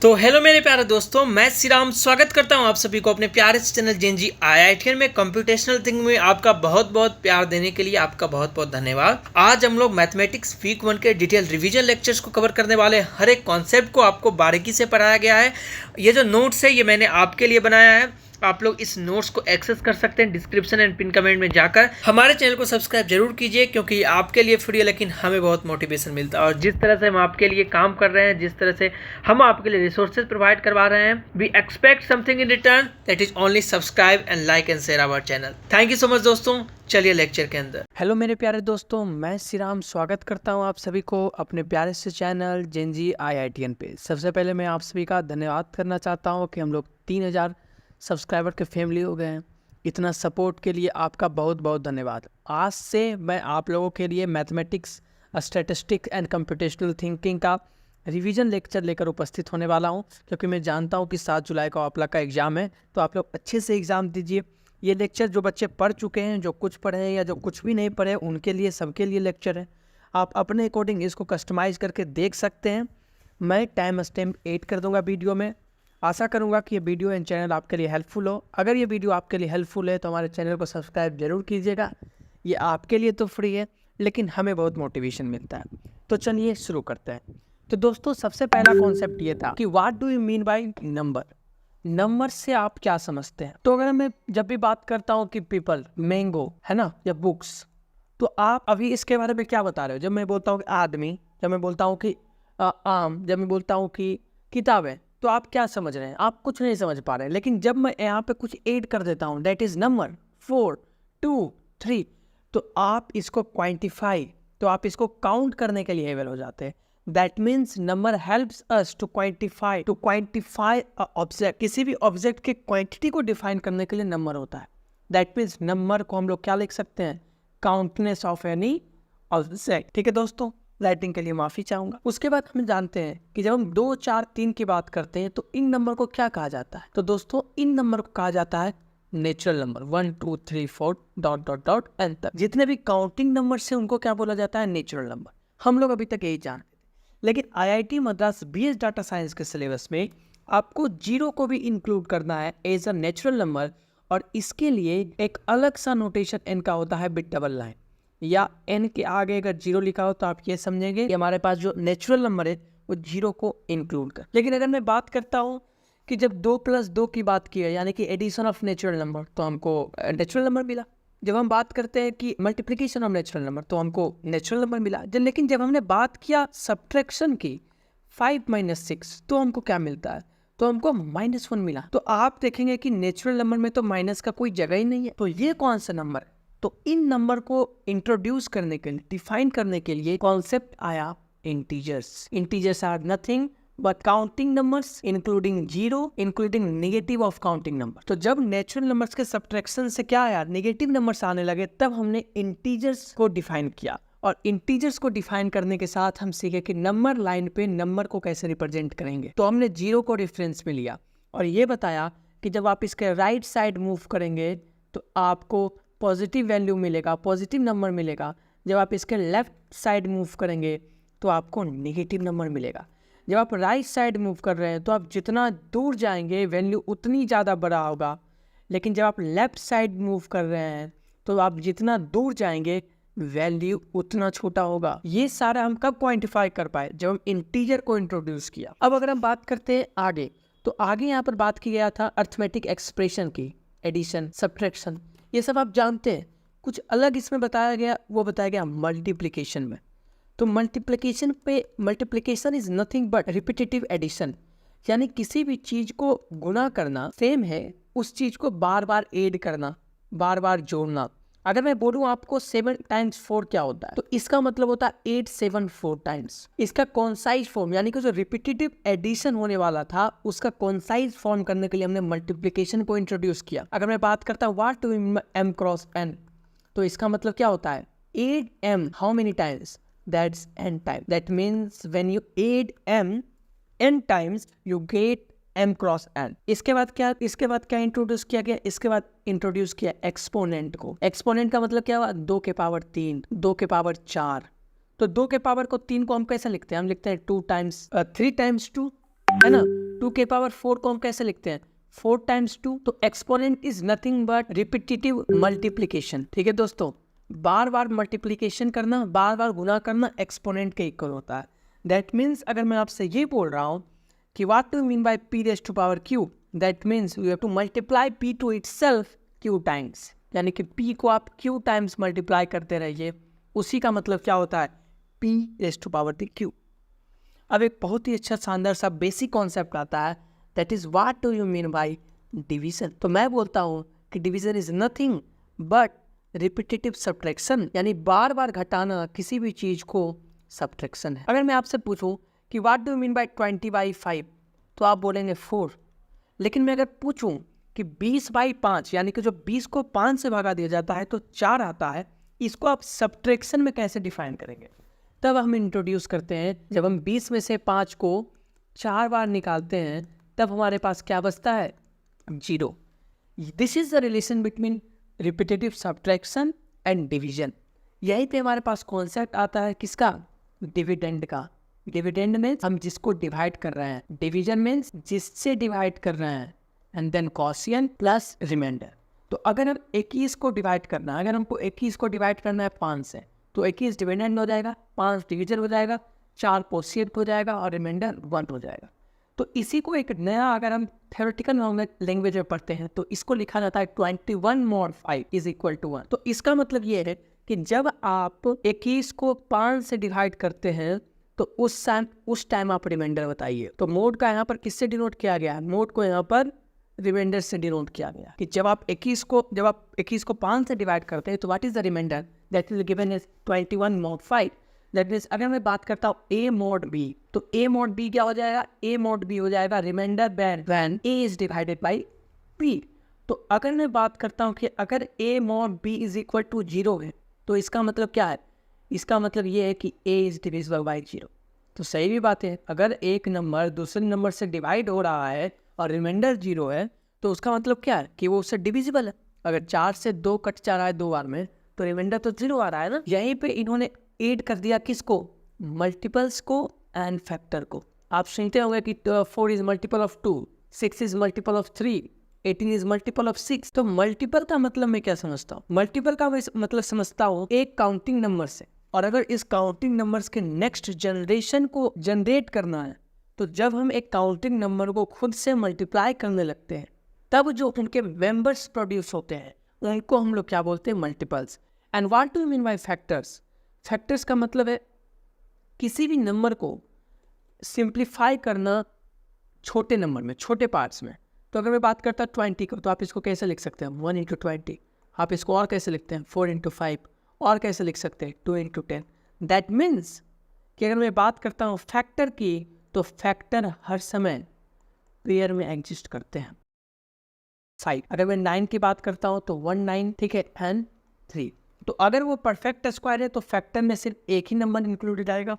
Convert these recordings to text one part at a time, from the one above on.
तो हेलो मेरे प्यारे दोस्तों, मैं श्रीराम स्वागत करता हूं आप सभी को अपने प्यारे से चैनल जेनजी आईआईटीएन में कंप्यूटेशनल थिंकिंग में आपका बहुत बहुत प्यार देने के लिए आपका बहुत बहुत धन्यवाद। आज हम लोग मैथमेटिक्स वीक 1 के डिटेल रिवीजन लेक्चर्स को कवर करने वाले। हर एक कॉन्सेप्ट को आपको बारीकी से पढ़ाया गया है। ये जो नोट्स है ये मैंने आपके लिए बनाया है। आप लोग इस नोट्स को एक्सेस कर सकते हैं डिस्क्रिप्शन एंड पिन कमेंट में जाकर। हमारे चैनल को सब्सक्राइब जरूर कीजिए क्योंकि ये आपके लिए फ्री है, लेकिन हमें बहुत मोटिवेशन मिलता है। और जिस तरह से हम आपके लिए काम कर रहे हैं, जिस तरह से हम आपके लिए रिसोर्सेज प्रोवाइड करवा रहे हैं, we expect something in return, that is only subscribe and like and share our channel. Thank you so much दोस्तों। चलिए लेक्चर के अंदर। हेलो मेरे प्यारे दोस्तों, मैं श्रीराम स्वागत करता हूं आप सभी को अपने प्यारे से चैनल जेनजी आईआईटीएन पे। सबसे पहले मैं आप सभी का धन्यवाद करना चाहता हूं कि हम लोग 3000 सब्सक्राइबर के फैमिली हो गए हैं। इतना सपोर्ट के लिए आपका बहुत बहुत धन्यवाद। आज से मैं आप लोगों के लिए mathematics, statistics and computational thinking का रिवीजन लेक्चर लेकर उपस्थित होने वाला हूं, क्योंकि मैं जानता हूं कि 7 जुलाई को आप लोग का एग्ज़ाम है, तो आप लोग अच्छे से एग्ज़ाम दीजिए। ये लेक्चर जो बच्चे पढ़ चुके हैं, जो कुछ पढ़े हैं या जो कुछ भी नहीं पढ़े, उनके लिए, सबके लिए लेक्चर है। आप अपने अकॉर्डिंग इसको कस्टमाइज़ करके देख सकते हैं। मैं टाइम स्टैम्प ऐड कर दूंगा वीडियो में। आशा करूंगा कि ये वीडियो एंड चैनल आपके लिए हेल्पफुल हो। अगर ये वीडियो आपके लिए हेल्पफुल है तो हमारे चैनल को सब्सक्राइब जरूर कीजिएगा। ये आपके लिए तो फ्री है, लेकिन हमें बहुत मोटिवेशन मिलता है। तो चलिए शुरू करते हैं। तो दोस्तों, सबसे पहला कॉन्सेप्ट ये था कि what do you mean by number. Number से आप क्या समझते हैं? तो अगर मैं जब भी बात करता हूँ कि पीपल, मैंगो, है ना, या बुक्स, तो आप अभी इसके बारे में क्या बता रहे हो? जब मैं बोलता हूँ कि आदमी, जब मैं बोलता हूँ कि आम, जब मैं बोलता हूँ कि किताबें, तो आप क्या समझ रहे हैं? आप कुछ नहीं समझ पा रहे हैं। लेकिन जब मैं यहाँ पे कुछ ऐड कर देता हूँ, दैट इज नंबर 4, 2, 3, तो आप इसको क्वांटिफाई, तो आप इसको काउंट करने के लिए एबल हो जाते हैं। That means number helps us to quantify object. किसी भी ऑब्जेक्ट के क्वांटिटी को डिफाइन करने के लिए नंबर होता है। दैट मीन्स नंबर को हम लोग क्या लिख सकते हैं? काउंटनेस ऑफ एनी ऑब्जेक्ट। ठीक है दोस्तों, राइटिंग के लिए माफ़ी चाहूँगा। उसके बाद हम जानते हैं कि जब हम 2, 4, 3 की बात करते हैं तो इन नंबर को क्या कहा जाता है? तो दोस्तों, इन नंबर को कहा जाता है natural number. 1, 2, 3, 4 dot dot dot N तक जितने भी काउंटिंग नंबर से उनको क्या बोला जाता है? Natural number. हम लोग अभी तक यही जानते थे, लेकिन IIT Madras BS data science के सिलेबस में आपको 0 को भी इंक्लूड करना है एज अ नेचुरल नंबर। और इसके लिए एक अलग सा नोटेशन एन का होता है, बिट डबल लाइन, या एन के आगे अगर 0 लिखा हो तो आप ये समझेंगे कि हमारे पास जो नेचुरल नंबर है वो 0 को इंक्लूड कर। लेकिन अगर मैं बात करता हूँ कि जब 2 + 2 की बात की है, यानी कि एडिशन ऑफ नेचुरल नंबर, तो हमको नेचुरल नंबर मिला। जब हम बात करते हैं कि मल्टीप्लिकेशन ऑफ नेचुरल नंबर, तो हमको नेचुरल नंबर मिला। लेकिन जब हमने बात किया सब्ट्रैक्शन की, 5 - 6, तो हमको क्या मिलता है? तो हमको -1 मिला। तो आप देखेंगे कि नेचुरल नंबर में तो माइनस का कोई जगह ही नहीं है। तो ये कौन सा नंबर है? तो इन नंबर को इंट्रोड्यूस करने के लिए, डिफाइन करने के लिए कॉन्सेप्ट आया integers. Integers are nothing but counting numbers including 0, including negative of counting number. तो जब नेचुरल नंबर्स के सब्ट्रैक्शन से क्या आया, नेगेटिव नंबर्स आने लगे, तब हमने इंटीजर्स को डिफाइन किया। और इंटीजर्स को डिफाइन करने के साथ हम सीखे कि नंबर लाइन पे नंबर को कैसे रिप्रेजेंट करेंगे। तो हमने 0 को रेफरेंस में लिया और ये बताया कि जब आप इसके राइट साइड मूव करेंगे तो आपको पॉजिटिव वैल्यू मिलेगा, पॉजिटिव नंबर मिलेगा। जब आप इसके लेफ्ट साइड मूव करेंगे तो आपको नेगेटिव नंबर मिलेगा। जब आप राइट साइड मूव कर रहे हैं तो आप जितना दूर जाएंगे वैल्यू उतनी ज़्यादा बड़ा होगा, लेकिन जब आप लेफ्ट साइड मूव कर रहे हैं तो आप जितना दूर जाएंगे वैल्यू उतना छोटा होगा। ये सारा हम कब क्वांटिफाई कर पाए? जब हम इंटीजर को इंट्रोड्यूस किया। अब अगर हम बात करते हैं आगे, तो आगे यहाँ पर बात की गया था अर्थमेटिक एक्सप्रेशन की, एडिशन, सब्ट्रैक्शन, ये सब आप जानते हैं। कुछ अलग इसमें बताया गया, वो बताया गया मल्टीप्लिकेशन में। तो मल्टीप्लिकेशन पे, multiplication is nothing but repetitive addition, यानी किसी भी चीज को गुणा करना सेम है, उस चीज को बार बार ऐड करना, बार बार जोड़ना। अगर मैं बोलूँ आपको 7 × 4 क्या होता है, तो इसका मतलब होता है 8, 7, 4 टाइम्स। इसका कॉन्साइज फॉर्म, यानी कि जो रिपीटेटिव एडिशन होने वाला था उसका कॉन्साइज फॉर्म करने के लिए हमने मल्टीप्लिकेशन को इंट्रोड्यूस किया। अगर मैं बात करता हूँ व्हाट डू m × n, तो इसका मतलब क्या होता है? 8m how many times? That's n time. That means when you add m n times you get m × n। इसके बाद क्या इंट्रोड्यूस किया गया? इसके बाद इंट्रोड्यूस किया एक्सपोनेंट को। एक्सपोनेंट का मतलब क्या हुआ? 2 के पावर 3, 2 के पावर 4। तो 2 के पावर को 3 को हम कैसे लिखते हैं? हम लिखते हैं 2 × 3 × 2, है ना, 2 के पावर 4 को हम कैसे लिखते हैं, 4 टाइम्स 2। तो exponent is nothing but repetitive multiplication. ठीक है दोस्तों, बार बार मल्टीप्लीकेशन करना, बार बार गुना करना एक्सपोनेंट के इक्वल होता है। दैट मीन्स अगर मैं आपसे ये बोल रहा हूँ कि what do mean by p raise to power q, that means you have to multiply p to itself q times, यानी कि p को आप q टाइम्स मल्टीप्लाई करते रहिए। उसी का मतलब क्या होता है, p raise to power q। अब एक बहुत ही अच्छा शानदार सा बेसिक कॉन्सेप्ट आता है, that is what do you mean by division. तो मैं बोलता हूँ कि division is nothing but repetitive subtraction, यानी बार बार घटाना किसी भी चीज़ को सब्ट्रैक्शन है। अगर मैं आपसे पूछूं कि what do you mean bye 20/5, तो आप बोलेंगे 4। लेकिन मैं अगर पूछूं कि 20/5, यानी कि जो 20 को 5 से भागा दिया जाता है तो 4 आता है, इसको आप सब्ट्रैक्शन में कैसे डिफाइन करेंगे। तब हम इंट्रोड्यूस करते हैं, जब हम 20 में से 5 को 4 बार निकालते हैं तब हमारे पास क्या बचता है, 0। This is the relation between repetitive subtraction and division. यही पे हमारे पास कॉन्सेप्ट आता है किसका, डिविडेंड का। डिविडेंड मीन्स हम जिसको डिवाइड कर रहे हैं, डिवीजन मीन्स जिससे डिवाइड कर रहे हैं, and then quotient plus remainder. तो अगर हम 21 को डिवाइड करना है, अगर हमको 21 को डिवाइड करना है 5 से, तो 21 डिविडेंड हो जाएगा, 5 डिवीजन हो जाएगा, 4 क्वोशिएंट हो जाएगा और रिमाइंडर 1 हो जाएगा। तो इसी को एक नया अगर हम थ्योरेटिकल लैंग्वेज में पढ़ते हैं तो इसको लिखा जाता है 21 mod 5 इज इक्वल टू 1। तो इसका मतलब ये है कि जब आप 21 को 5 से डिवाइड करते हैं तो उस टाइम आप रिमाइंडर बताइए। तो मोड का यहाँ पर किससे डिनोट किया गया है, मोड को यहाँ पर रिमाइंडर से डिनोट किया गया कि जब आप 21 को 5 से डिवाइड करते हैं तो what is the remainder, that is given as 21 mod 5। That means अगर मैं बात करता हूँ a mod b, तो a mod b क्या हो जाएगा, a mod b हो जाएगा remainder when a is divided by b। तो अगर मैं बात करता हूँ कि अगर a mod b is equal to 0 है, तो इसका मतलब क्या है, इसका मतलब ये है कि a इज डिविजिबल बाई 0। तो सही भी बात है, अगर एक नंबर दूसरे नंबर से डिवाइड हो रहा है और रिमाइंडर 0 है तो उसका मतलब क्या है कि वो उससे डिविजिबल है। अगर 4 से 2 कट जा रहा है 2 बार में तो रिमाइंडर तो 0 आ रहा है ना। यहीं पे इन्होंने ऐड कर दिया किसको, मल्टीपल्स को एंड फैक्टर को। आप सुनते होंगे कि 4 is multiple of 2, 6 is multiple of 3, 18 is multiple of 6। तो मल्टीपल का मतलब मैं क्या समझता हूँ, मल्टीपल का मैं मतलब समझता हूँ एक काउंटिंग नंबर से, और अगर इस काउंटिंग नंबर्स के नेक्स्ट जनरेशन को जनरेट करना है तो जब हम एक काउंटिंग नंबर को खुद से मल्टीप्लाई करने लगते हैं तब जो उनके मेंबर्स प्रोड्यूस होते हैं उनको हम लोग क्या बोलते हैं, multiples. And what do you mean bye factors, factors का मतलब है किसी भी नंबर को सिंप्लीफाई करना छोटे नंबर में, छोटे पार्ट्स में। तो अगर मैं बात करता हूँ 20 को, तो आप इसको कैसे लिख सकते हैं, 1 × 20। आप इसको और कैसे लिखते हैं, 4 × 5, और कैसे लिख सकते हैं, 2 × 10। दैट मीन्स कि अगर मैं बात करता हूँ फैक्टर की, तो फैक्टर हर समय पेयर में एग्जिस्ट करते हैं। 5, अगर मैं 9 की बात करता हूँ तो 1 9, ठीक है, एंड 3। तो अगर वो परफेक्ट स्क्वायर है तो फैक्टर में सिर्फ एक ही नंबर इंक्लूडेड आएगा,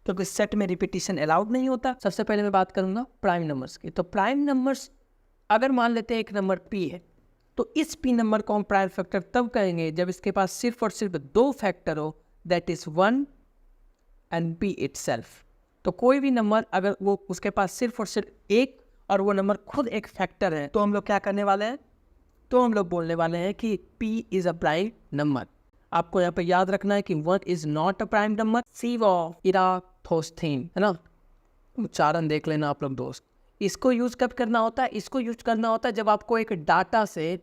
क्योंकि सेट में रिपीटिशन अलाउड नहीं होता। सबसे पहले मैं बात करूंगा प्राइम नंबर्स की। तो प्राइम नंबर्स अगर मान लेते हैं एक नंबर p है, तो इस p नंबर को हम प्राइम फैक्टर तब कहेंगे जब इसके पास सिर्फ और सिर्फ 2 फैक्टर हो, that is 1 and p itself. तो कोई भी नंबर अगर वो उसके पास सिर्फ और सिर्फ एक और वो नंबर खुद एक फैक्टर है, तो हम लोग क्या करने वाले हैं, तो हम लोग बोलने वाले हैं कि p is a prime number. आपको यहाँ पे याद रखना है कि 1 is not a prime number. Eratosthenes है ना, उच्चारण देख लेना आप लोग दोस्त। इसको यूज कब करना होता है, इसको यूज करना होता है जब आपको एक डाटा से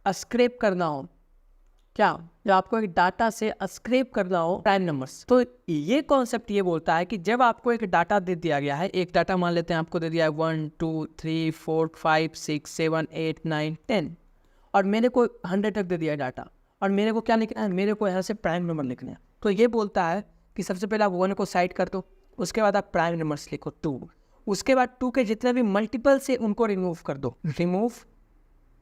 स्क्रैप करना हो। क्या, जब आपको एक डाटा से स्क्रैप करना हो प्राइम नंबर्स। तो ये कॉन्सेप्ट ये बोलता है कि जब आपको एक डाटा दे दिया गया है, एक डाटा मान लेते हैं आपको दे दिया है 1 2 3 4 5 6 7 8 9 10, और मेरे को 100 तक दे दिया डाटा, और मेरे को क्या लिखना है, मेरे को यहाँ से प्राइम नंबर लिखना है। तो ये बोलता है कि सबसे पहले आप 1 को साइड कर दो, उसके बाद आप प्राइम नंबर्स लिखो 2, उसके बाद 2 के जितने भी मल्टीपल्स है उनको रिमूव कर दो, रिमूव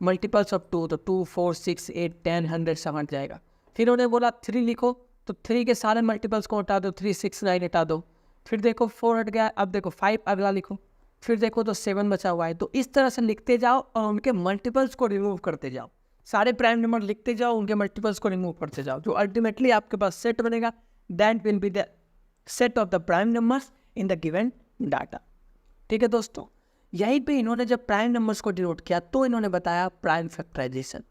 मल्टीपल्स ऑफ 2, तो 2 4 6 8 10 100 सब हट जाएगा। फिर उन्हें बोला 3 लिखो, तो 3 के सारे मल्टीपल्स को हटा दो, 3 6 9 हटा दो। फिर देखो 4 हट गया, अब देखो 5 अगला लिखो, फिर देखो तो 7 बचा हुआ है। तो इस तरह से लिखते जाओ और उनके मल्टीपल्स को रिमूव करते जाओ, सारे प्राइम नंबर लिखते जाओ, उनके मल्टीपल्स को रिमूव करते जाओ, जो अल्टीमेटली आपके पास सेट बनेगा। That will be the set of the prime numbers in the given data. ठीक है दोस्तों, यहीं पे इन्होंने जब प्राइम नंबर्स को डिनोट किया तो इन्होंने बताया प्राइम फैक्टराइजेशन।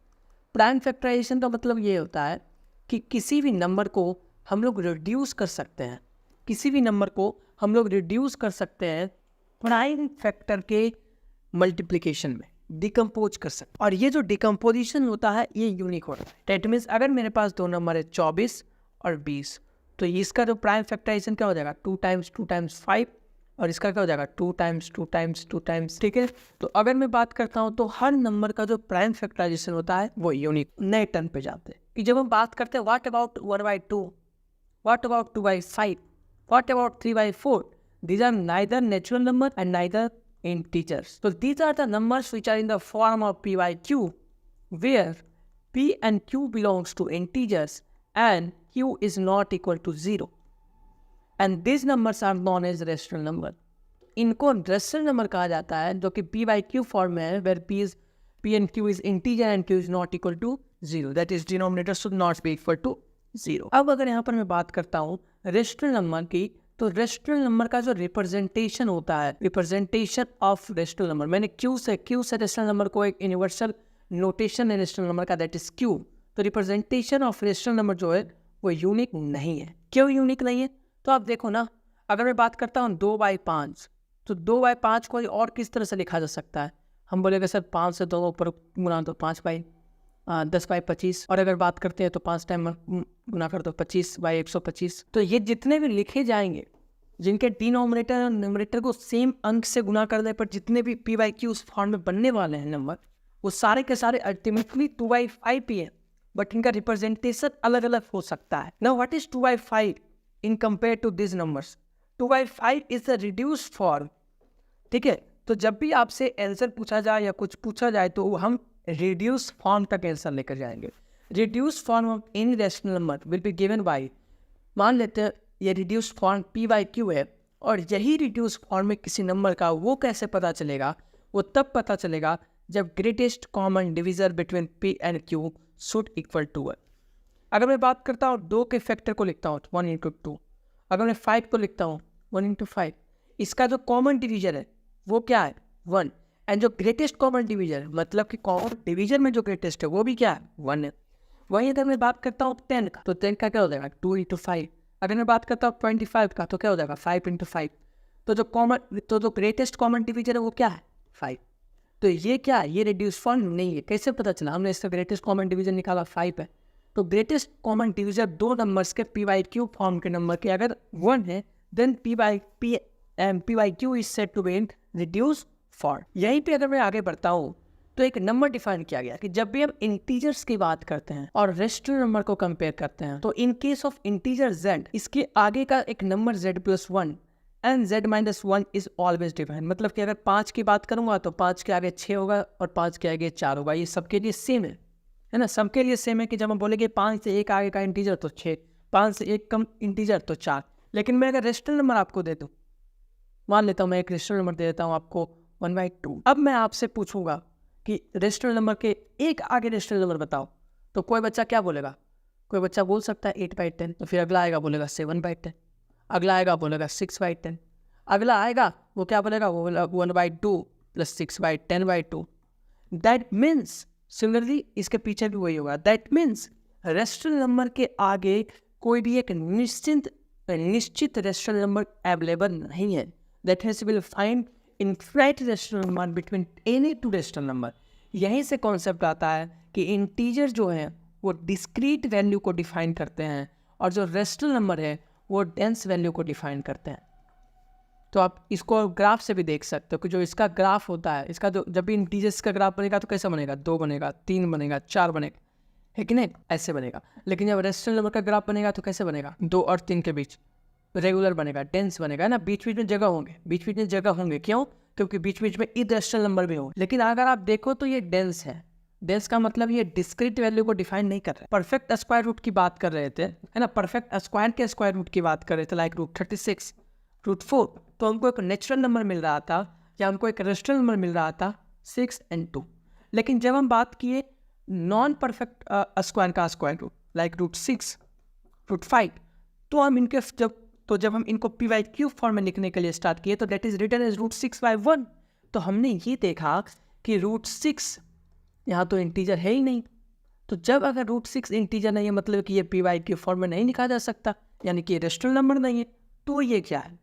प्राइम फैक्टराइजेशन का मतलब ये होता है कि किसी भी नंबर को हम लोग रिड्यूस कर सकते हैं, किसी भी नंबर को हम लोग रिड्यूस कर सकते हैं प्राइम फैक्टर के मल्टीप्लिकेशन में, डिकम्पोज कर सकते हैं। और ये जो डिकम्पोजिशन होता है ये यूनिक होता है। डेट मीन्स अगर मेरे पास दो नंबर है 24 और 20, तो इसका जो प्राइम फैक्टराइजेशन क्या हो जाएगा 2 टाइम्स 2 टाइम्स 5, और इसका क्या हो जाएगा 2 टाइम्स 2 टाइम्स 2 टाइम्स। ठीक है, तो अगर मैं बात करता हूँ तो हर नंबर का जो प्राइम फैक्टराइजेशन होता है वो यूनिक नए टर्न पे जाते हैं। कि जब हम बात करते हैं what about 1/2, what about 2/5, what about 3/4, these are neither natural number and neither integers. So these are the numbers which are in the form of p by q, where p and q belongs to integers and q is not equal to 0. And these numbers are known as rational number. इनको rational number कहा जाता है जो कि p by q form में है, where p and q is integer and q is not equal to 0. That is denominator should not be equal to 0. अब अगर यहाँ पर मैं बात करता हूँ rational number की, तो रेशनल नंबर का जो रिप्रेजेंटेशन होता है, रिप्रेजेंटेशन ऑफ रेशनल नंबर, मैंने क्यू से रेशनल नंबर को एक यूनिवर्सल नोटेशन है रेशनल नंबर का, दैट इज क्यू। तो रिप्रेजेंटेशन ऑफ रेशनल नंबर जो है वो यूनिक नहीं है। क्यों यूनिक नहीं है? तो आप देखो ना, अगर मैं बात करता हूँ 2/5, तो 2/5 को और किस तरह से लिखा जा सकता है? हम बोलेंगे सर 5 से 2 ऊपर गुना तो 10/25, और अगर बात करते हैं तो 5 टाइम गुना कर दो 25/125। तो ये जितने भी लिखे जाएंगे, जिनके डिनोमिनेटर और न्यूमरेटर को सेम अंक से गुना करने पर जितने भी p by q उस फॉर्म में बनने वाले हैं नंबर, वो सारे के सारे अल्टीमेटली 2/5 ही है, बट इनका रिप्रेजेंटेशन अलग अलग हो सकता है। Now what is 2/5 in compare to this numbers? 2/5 is the reduced form. ठीक है, तो जब भी आपसे आंसर पूछा जाए या कुछ पूछा जाए तो हम रिड्यूस फॉर्म तक आंसर लेकर जाएंगे। Reduce form of any rational number will be given by, मान लेते हैं ये reduce form p by q है, और यही रिड्यूस फॉर्म में किसी नंबर का वो कैसे पता चलेगा? वो तब पता चलेगा जब greatest common divisor between p and q should equal to 1। अगर मैं बात करता हूँ 2 के फैक्टर को लिखता हूँ 1 × 2, अगर मैं 5 को लिखता हूँ 1 × 5, इसका जो कॉमन डिविजर है वो क्या है 1, एंड जो ग्रेटेस्ट कॉमन डिविजर मतलब कि कॉमन डिविजर में जो ग्रेटेस्ट है वो भी क्या है 1 है। वहीं अगर मैं बात करता हूँ 10 का, तो 10 का क्या हो जाएगा 2 × 5। अगर मैं बात करता हूँ 25 का, तो क्या हो जाएगा 5 × 5। तो जो ग्रेटेस्ट कॉमन डिविजर है वो क्या है 5। तो ये क्या है? ये रिड्यूस फॉर्म नहीं है। कैसे पता चला? हमने इसका ग्रेटेस्ट कॉमन डिविजन निकाला 5 है। तो ग्रेटेस्ट कॉमन डिविजर दो नंबर्स के p by q फॉर्म के नंबर के अगर 1 है, then p by q is said to be in reduce form. यहीं पे अगर मैं आगे बढ़ता हूँ तो एक नंबर डिफाइन किया गया कि जब भी हम इंटीजर्स की बात करते हैं और रेशनल नंबर को कंपेयर करते हैं, तो in case of integer z, इसके आगे का एक number z+1 and z-1 is always define. मतलब कि अगर 5 की बात करूंगा तो 5 के आगे 6 होगा और 5 के आगे 4 होगा। ये सबके लिए सेम है ना? सबके लिए सेम है कि जब हम बोलेंगे 5 से 1 आगे का इंटीजर तो 6, 5 से 1 कम इंटीजर तो 4। लेकिन मैं अगर रेशनल नंबर आपको दे दूँ, मान लेता हूँ मैं एक रेशनल नंबर दे देता हूँ आपको 1/2। अब मैं आपसे पूछूंगा कि रेशनल नंबर के एक आगे रेशनल नंबर बताओ, तो कोई बच्चा क्या बोलेगा? कोई बच्चा बोल सकता है 8/10, तो फिर अगला आएगा बोलेगा 7/10, अगला आएगा बोलेगा 6/10, अगला आएगा वो क्या बोलेगा? वो बोलेगा 1/2 + 6/10/2। दैट मीन्स सिमिलरली इसके पीछे भी वही होगा। दैट मीन्स रेशनल नंबर के आगे कोई भी एक निश्चित रेशनल नंबर अवेलेबल नहीं है। That means will find infinite rational number between any two rational number. यहीं से कॉन्सेप्ट आता है कि इंटीजर जो है वो डिस्क्रीट वैल्यू को डिफाइन करते हैं और जो रेशनल नंबर है वो डेंस वैल्यू को डिफाइन करते हैं। तो आप इसको ग्राफ से भी देख सकते हो कि जो इसका ग्राफ होता है, इसका जो जब भी इंटीजर्स का ग्राफ बनेगा तो कैसा बनेगा? 2 बनेगा, 3 बनेगा, 4 बनेगा, है कि नहीं? ऐसे बनेगा। लेकिन जब रेशनल नंबर का ग्राफ बनेगा तो कैसे बनेगा? 2 और 3 के बीच रेगुलर बनेगा, डेंस बनेगा ना। बीच बीच में जगह होंगे, बीच बीच में जगह होंगे। क्यों? क्योंकि बीच बीच में इरेशनल नंबर भी होंगे। लेकिन अगर आप देखो तो ये डेंस है। डेंस का मतलब ये डिस्क्रीट वैल्यू को डिफाइन नहीं कर रहे। परफेक्ट स्क्वायर रूट की बात कर रहे थे, है ना? परफेक्ट स्क्वायर के स्क्वायर रूट की बात कर रहे थे, लाइक √36, √4। तो हमको एक नेचुरल नंबर मिल रहा था या हमको एक रेशनल नंबर मिल रहा था 6 और 2। लेकिन जब हम बात किए नॉन परफेक्ट स्क्वायर का स्क्वायर रूट, लाइक √6, √5, तो हम इनके जब हम इनको p by q फॉर्म में लिखने के लिए स्टार्ट किए तो दैट इज रिटन एज √6/1। तो हमने ये देखा कि √6 यहाँ तो इंटीजर है ही नहीं। तो जब अगर √6 इंटीजर नहीं है मतलब कि ये PYQ फॉर्म में नहीं लिखा जा सकता, यानी कि रेशनल नंबर नहीं है। तो ये क्या है,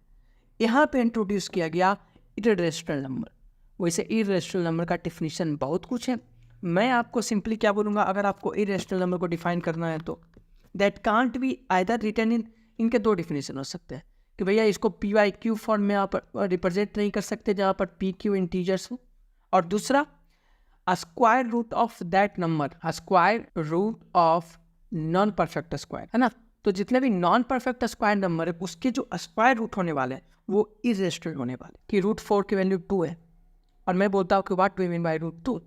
यहाँ पे इंट्रोड्यूस किया गया इरेशनल नंबर। वैसे इरेशनल नंबर का डिफिनीशन बहुत कुछ है, मैं आपको सिंपली क्या बोलूँगा, अगर आपको इरेशनल नंबर को डिफाइन करना है तो that can't be either written in, इनके दो डिफिनीशन हो सकते हैं कि भैया इसको PYQ फॉर्म में आप रिप्रेजेंट नहीं कर सकते जहाँ पर PQ इंटीजर्स हो, और दूसरा square root of that number, square root of non perfect square, है ना। तो जितने भी नॉन परफेक्ट स्क्वायर नंबर है उसके जो स्क्वायर रूट होने वाले हैं वो इरेशनल होने वाले, कि √4 की वैल्यू 2 है और मैं बोलता हूँ कि what do you mean bye √2,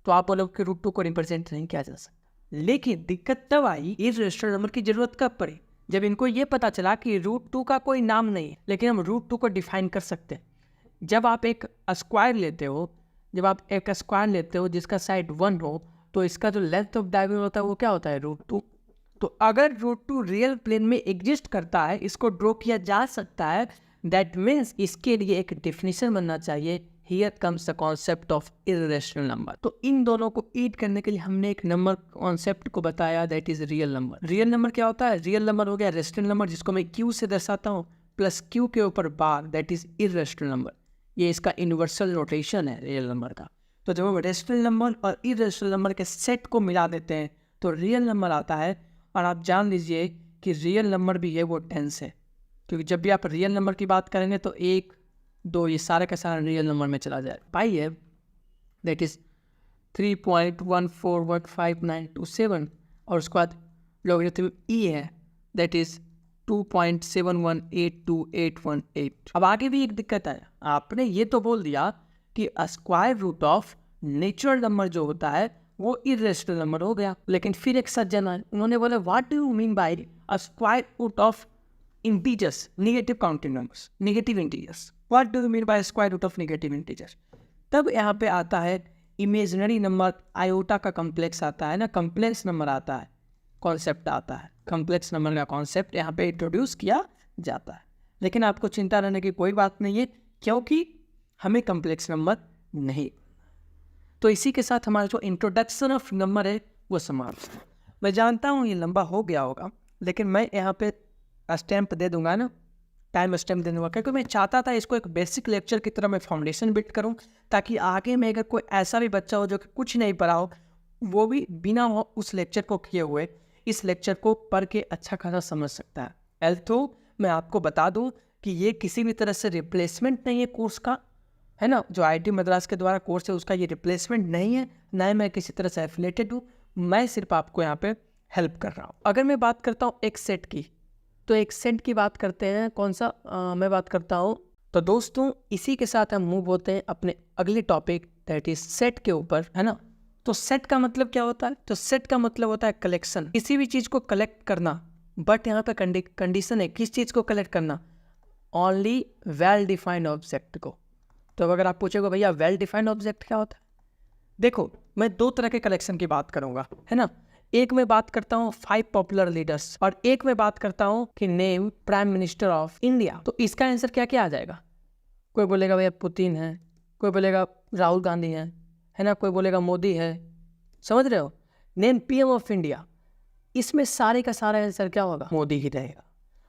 तो आप बोलोगे कि √2 को रिप्रेजेंट नहीं किया जा सकता। लेकिन दिक्कत तब आई, इरेशनल नंबर की जरूरत कब पड़ी, जब इनको ये पता चला कि √2 का कोई नाम नहीं है लेकिन हम √2 को डिफाइन कर सकते हैं। जब आप एक स्क्वायर लेते हो, जब आप एक स्क्वायर लेते हो जिसका साइड 1 हो, तो इसका जो लेंथ ऑफ डायगोनल होता है वो क्या होता है, √2। तो अगर √2 रियल प्लेन में एग्जिस्ट करता है, इसको ड्रॉ किया जा सकता है, दैट मीन्स इसके लिए एक डेफिनेशन बनना चाहिए। Here comes the concept of irrational number. तो इन दोनों को ईट करने के लिए हमने एक नंबर कॉन्सेप्ट को बताया, that is real number. Real number क्या होता है, रियल नंबर हो गया रेशनल नंबर जिसको मैं Q से दर्शाता हूँ प्लस Q के ऊपर बार, दैट इज इरेशनल नंबर। ये इसका यूनिवर्सल नोटेशन है रियल नंबर का। तो जब हम रेशनल नंबर और इरेशनल नंबर के सेट को मिला देते हैं तो रियल नंबर आता है। और आप जान लीजिए कि रियल नंबर भी है वो 10 है, क्योंकि जब भी आप रियल नंबर की बात करेंगे तो 1, 2 ये सारा का सारा रियल नंबर में चला जाए। पाई है दैट इज 3.141597 और उसके बाद लॉगरिथम E है दैट इज 2.71828818। अब आगे भी एक दिक्कत है, आपने ये तो बोल दिया कि square root of natural number जो होता है वो इरेशनल नंबर हो गया, लेकिन फिर एक सज्जन आए, उन्होंने बोला what do you mean by square root of integers, negative counting numbers, negative integers, what do you mean by square root of negative integers. तब यहाँ पे आता है इमेजिनरी नंबर, आयोटा का कॉम्प्लेक्स आता है ना, कॉम्प्लेक्स नंबर आता है, कॉन्सेप्ट आता है, कॉम्प्लेक्स नंबर का कॉन्सेप्ट यहाँ पे इंट्रोड्यूस किया जाता है। लेकिन आपको चिंता रहने की कोई बात नहीं है क्योंकि हमें कॉम्प्लेक्स नंबर नहीं। तो इसी के साथ हमारा जो इंट्रोडक्शन ऑफ नंबर है वो समाप्त है। मैं जानता हूँ ये लंबा हो गया होगा लेकिन मैं यहाँ पे स्टैम्प दे दूंगा ना, टाइम स्टैम्प दे दूंगा, क्योंकि मैं चाहता था इसको एक बेसिक लेक्चर की तरह मैं फाउंडेशन बिल्ड करूँ, ताकि आगे में अगर कोई ऐसा भी बच्चा हो जो कि कुछ नहीं पढ़ा हो, वो भी बिना उस लेक्चर को किए हुए इस लेक्चर को पढ़ के अच्छा खासा समझ सकता है। एल्थो मैं आपको बता दूं कि ये किसी भी तरह से रिप्लेसमेंट नहीं है कोर्स का, है ना। जो IIT मद्रास के द्वारा कोर्स है उसका ये रिप्लेसमेंट नहीं है, ना ही मैं किसी तरह से एफिलेटेड हूँ, मैं सिर्फ आपको यहाँ पे हेल्प कर रहा हूँ। अगर मैं बात करता हूँ एक सेट की, तो एक सेट की बात करते हैं, कौन सा मैं बात करता हूँ। तो दोस्तों इसी के साथ हम मूव होते हैं अपने अगले टॉपिक दैट इज सेट के ऊपर, है ना। तो सेट का मतलब क्या होता है, तो सेट का मतलब होता है कलेक्शन, किसी भी चीज़ को कलेक्ट करना। बट यहाँ पे कंडीशन है, किस चीज़ को कलेक्ट करना, ओनली वेल डिफाइंड ऑब्जेक्ट को। तो अगर आप पूछोगे भैया वेल डिफाइंड ऑब्जेक्ट क्या होता है, देखो मैं 2 तरह के कलेक्शन की बात करूंगा, है ना। एक में बात करता हूँ 5 पॉपुलर लीडर्स और एक में बात करता हूँ कि name prime minister of India. तो इसका आंसर क्या क्या आ जाएगा, कोई बोलेगा भैया पुतिन है, कोई बोलेगा राहुल गांधी है ना, कोई बोलेगा मोदी है, समझ रहे हो। नेम PM ऑफ इंडिया, इसमें सारे का सारा आंसर क्या होगा, मोदी ही रहेगा।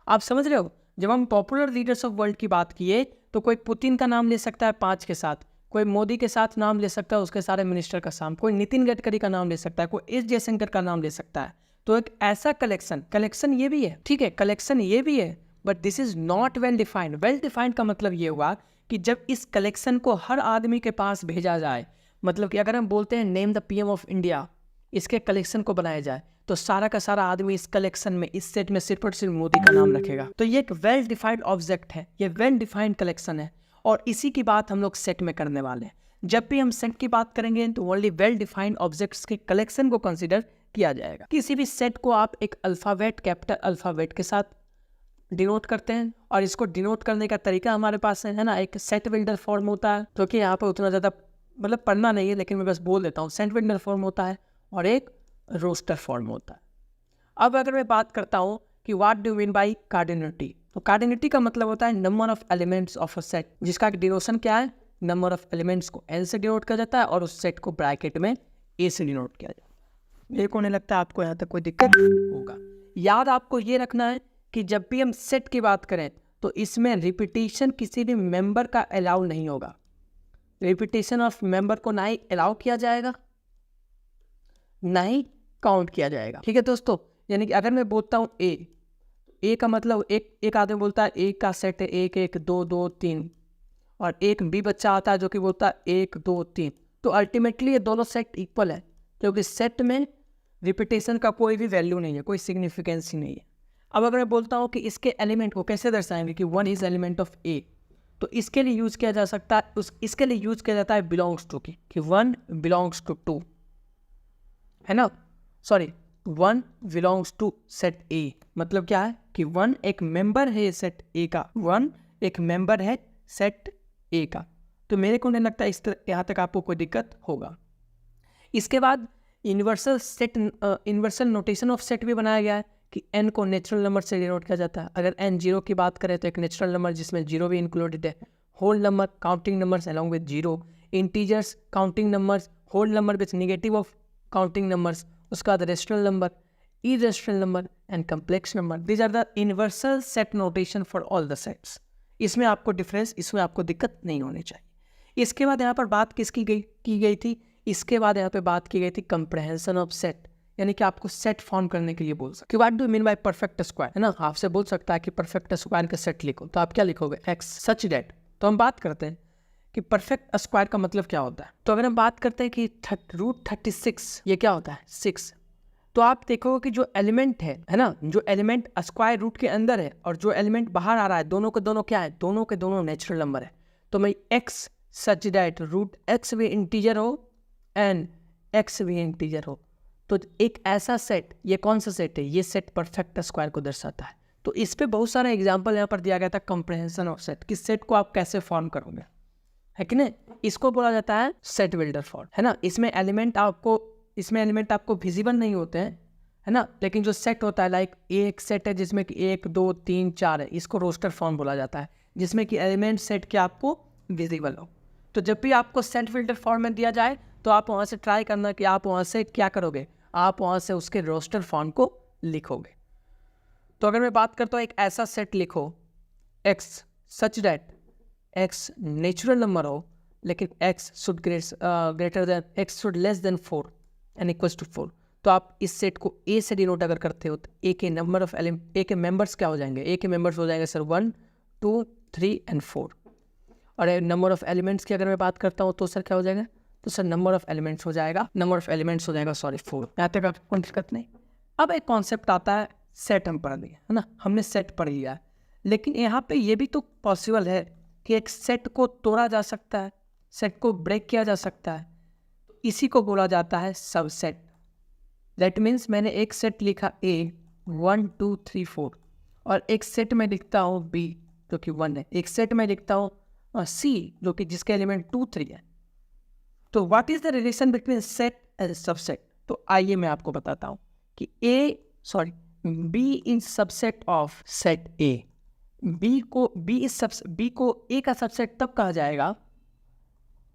आप समझ रहे हो, जब हम पॉपुलर लीडर्स ऑफ वर्ल्ड की बात किए तो कोई पुतिन का नाम ले सकता है 5 के साथ, कोई मोदी के साथ नाम ले सकता है उसके सारे मिनिस्टर का नाम, कोई नितिन गडकरी का नाम ले सकता है, कोई S जयशंकर का नाम ले सकता है। तो एक ऐसा कलेक्शन ये भी है, ठीक है, कलेक्शन ये भी है, but this is not well defined. Well defined का मतलब ये हुआ कि जब इस कलेक्शन को हर आदमी के पास भेजा जाए, मतलब कि अगर हम बोलते हैं name the PM of India, इसके कलेक्शन को बनाया जाए तो सारा का सारा आदमी इस कलेक्शन में, इस सेट में सिर्फ और सिर्फ मोदी का नाम रखेगा। तो ये एक वेल डिफाइंड ऑब्जेक्ट है, ये वेल डिफाइंड कलेक्शन है और इसी की बात हम लोग सेट में करने वाले हैं। जब भी हम सेट की बात करेंगे तो ओनली वेल डिफाइंड ऑब्जेक्ट्स के कलेक्शन को कंसीडर किया जाएगा। किसी भी सेट को आप एक अल्फाबेट, कैपिटल अल्फाबेट के साथ डिनोट करते हैं और इसको डिनोट करने का तरीका हमारे पास है ना, एक सेट बिल्डर फॉर्म होता है, जो कि यहाँ पर उतना ज़्यादा मतलब पढ़ना नहीं है लेकिन मैं बस बोल देता हूँ। सेट बिल्डर फॉर्म होता है और एक रोस्टर फॉर्म होता है। अब अगर मैं बात करता हूँ कि व्हाट डू मीन बाई कार्डिनिटी, तो कार्डिनिटी का मतलब होता है number of elements of a set, जिसका डिनोशन क्या है, नंबर ऑफ एलिमेंट्स को n से डिनोट किया जाता है और उस सेट को ब्रैकेट में a से डिनोट किया जाता है। मेरे को नहीं लगता आपको यहाँ तक कोई दिक्कत होगा। याद आपको ये रखना है कि जब भी हम सेट की बात करें तो इसमें रिपीटेशन किसी भी मेंबर का अलाउ नहीं होगा। रिपीटेशन ऑफ मेंबर को ना ही अलाउ किया जाएगा ना ही काउंट किया जाएगा। ठीक है दोस्तों, यानी कि अगर मैं बोलता हूँ ए का मतलब एक आदमी बोलता है ए का सेट है 1 1 2 2 3 और एक बी बच्चा आता है जो कि बोलता है 1 2 3, तो अल्टीमेटली ये दोनों सेट इक्वल है क्योंकि सेट में रिपीटेशन का कोई भी वैल्यू नहीं है, कोई सिग्निफिकेंस ही नहीं है। अब अगर मैं बोलता हूँ कि इसके एलिमेंट को कैसे दर्शाएंगे कि 1 इज एलिमेंट ऑफ ए, तो इसके लिए यूज किया जा सकता है इसके लिए यूज किया जाता है बिलोंग्स टू की, कि 1 बिलोंग्स टू 2 है ना, sorry 1 belongs to set A. मतलब क्या है कि 1 एक मेंबर है सेट ए का, 1 एक मेंबर है सेट ए का। तो मेरे को नहीं लगता इस तरह यहाँ तक आपको कोई दिक्कत होगा। इसके बाद यूनिवर्सल नोटेशन ऑफ सेट भी बनाया गया है कि n को नेचुरल नंबर से डिनोट किया जाता है। अगर n 0 की बात करें तो एक नेचुरल नंबर जिसमें 0 भी इंक्लूडेड है, whole number counting numbers along with 0, integers counting numbers, whole number with negative of counting numbers, उसके बाद rational number, irrational number and complex number. These are the universal set notation for all the sets. इसमें आपको difference, इसमें आपको दिक्कत नहीं होनी चाहिए। इसके बाद यहाँ पर बात किसकी की गई थी, इसके बाद यहाँ पे बात की गई थी कंप्रहेंशन ऑफ सेट, यानी कि आपको सेट फॉर्म करने के लिए बोल सकते। What do mean bye perfect square, है ना, आपसे बोल सकता है कि परफेक्ट स्क्वायर का सेट लिखो, तो आप क्या लिखोगे x सच दैट। तो हम बात करते हैं कि परफेक्ट स्क्वायर का मतलब क्या होता है। तो अगर हम बात करते हैं कि √36 ये क्या होता है 6, तो आप देखोगे कि जो एलिमेंट है ना, जो एलिमेंट स्क्वायर रूट के अंदर है और जो एलिमेंट बाहर आ रहा है, दोनों के दोनों क्या है, दोनों के दोनों नेचुरल नंबर है। तो मैं x सच दैट √x भी इंटीजर हो एंड x भी इंटीजर हो, तो एक ऐसा सेट, ये कौन सा सेट है, ये सेट परफेक्ट स्क्वायर को दर्शाता है। तो इस पे बहुत सारा एग्जांपल यहाँ पर दिया गया था कंप्रहेंशन ऑफ सेट, कि सेट को आप कैसे फॉर्म करोगे, है कि नहीं। इसको बोला जाता है सेट बिल्डर फॉर्म, है ना। इसमें एलिमेंट आपको विजिबल नहीं होते हैं, है ना, लेकिन जो सेट होता है लाइक एक सेट है जिसमें कि 1 2 3 4 है, इसको रोस्टर फॉर्म बोला जाता है, जिसमें कि एलिमेंट सेट के आपको विजिबल हो। तो जब भी आपको सेट बिल्डर फॉर्म में दिया जाए तो आप वहाँ से ट्राई करना कि आप वहाँ से क्या करोगे, आप वहाँ से उसके रोस्टर फॉर्म को लिखोगे। तो अगर मैं बात करता हूँ एक ऐसा सेट लिखो x such that x natural number हो लेकिन x should greater than x should less than 4 and equals to 4, तो आप इस सेट को a से डिनोट अगर करते हो तो a के नंबर ऑफ a के मेंबर्स क्या हो जाएंगे, a के मेंबर्स हो जाएंगे सर 1 2 3 एंड 4। और नंबर ऑफ एलिमेंट्स की अगर मैं बात करता हूँ तो सर क्या हो जाएगा, तो सर नंबर ऑफ एलिमेंट्स हो जाएगा 4। यहाँ तक आपको कोई दिक्कत नहीं। अब एक कॉन्सेप्ट आता है सेट, हम पढ़ लिया है ना, हमने सेट पढ़ लिया है, लेकिन यहाँ पे ये भी तो पॉसिबल है कि एक सेट को तोड़ा जा सकता है, सेट को ब्रेक किया जा सकता है, इसी को बोला जाता है सबसेट। दैट मीन्स मैंने एक सेट लिखा A 1 2 3 4 और एक सेट में लिखता हूँ B जो कि 1 है, एक सेट में लिखता हूँ C जो कि जिसके एलिमेंट 2 3 है। तो what is the relation between set and subset. तो आइए मैं आपको बताता हूँ कि B is subset of set A। B को A का सबसेट तब कहा जाएगा,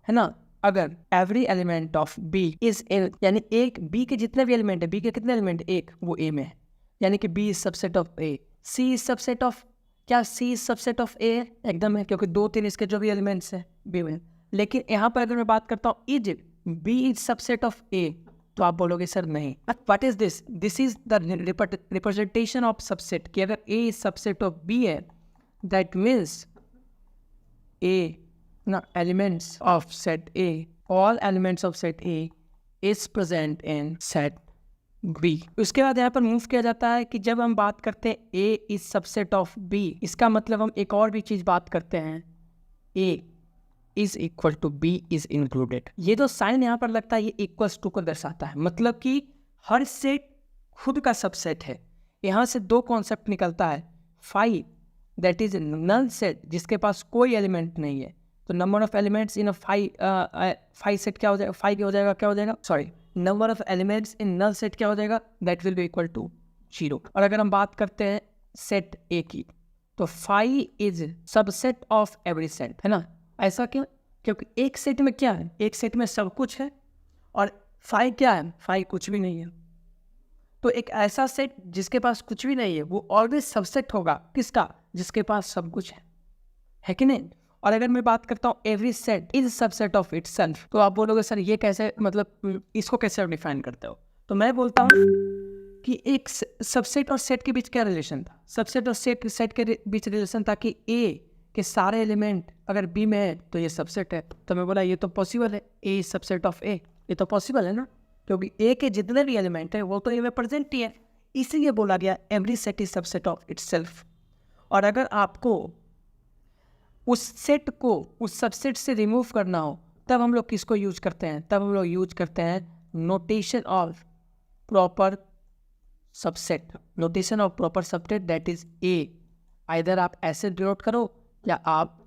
है ना, अगर every element of B is in, यानी एक B के जितने भी एलिमेंट है, B के कितने एलिमेंट, एक, वो A में है, यानी कि B is subset of A। C is subset of, क्या C is subset of A एकदम है, क्योंकि 2 3 इसके जो भी एलिमेंट्स हैं B में। लेकिन यहाँ पर अगर मैं बात करता हूँ is B is subset of A, तो आप बोलोगे सर नहीं। What is this, this is the representation of subset, कि अगर A is subset of B है, दैट मीन्स A ना elements of set A, all elements of set A is present in set B। उसके बाद यहाँ पर move किया जाता है कि जब हम बात करते हैं A is subset of B, इसका मतलब हम एक और भी चीज़ बात करते हैं, A is equal to B is included। ये जो साइन यहाँ पर लगता है ये equals to को दर्शाता है, मतलब कि हर सेट खुद का सबसेट है। यहाँ से दो कॉन्सेप्ट निकलता है, phi that is null set जिसके पास कोई एलिमेंट नहीं है, तो number of elements in a phi set क्या हो जाएगा, फाई हो जाएगा, क्या हो जाएगा, sorry, number of elements in null set क्या हो जाएगा, that will be equal to 0। और अगर हम बात करते हैं सेट ए की, तो phi is subset of every set, है ना। ऐसा क्यों, क्योंकि एक सेट में क्या है, एक सेट में सब कुछ है और फाइव क्या है, फाइव कुछ भी नहीं है। तो एक ऐसा सेट जिसके पास कुछ भी नहीं है वो ऑलवेज सबसेट होगा किसका, जिसके पास सब कुछ है कि नहीं। और अगर मैं बात करता हूँ every set is subset of itself, तो आप बोलोगे सर ये कैसे, मतलब इसको कैसे डिफाइन करते हो। तो मैं बोलता हूँ कि एक सबसेट और सेट के बीच क्या रिलेशन था, सबसेट और सेट के बीच रिलेशन था कि ए के सारे एलिमेंट अगर बी में है तो ये सबसेट है। तो मैं बोला ये तो पॉसिबल है, ए इज सबसेट ऑफ ए, ये तो पॉसिबल है ना, क्योंकि ए के जितने भी एलिमेंट है वो तो ए में प्रेजेंट ही है, इसीलिए बोला गया every set is subset of itself. और अगर आपको उस सेट को उस सबसेट से रिमूव करना हो तब हम लोग किसको यूज करते हैं, तब हम लोग यूज करते हैं notation of proper subset, notation of proper subset that is a. Either आप ऐसे डिनोट करो या आप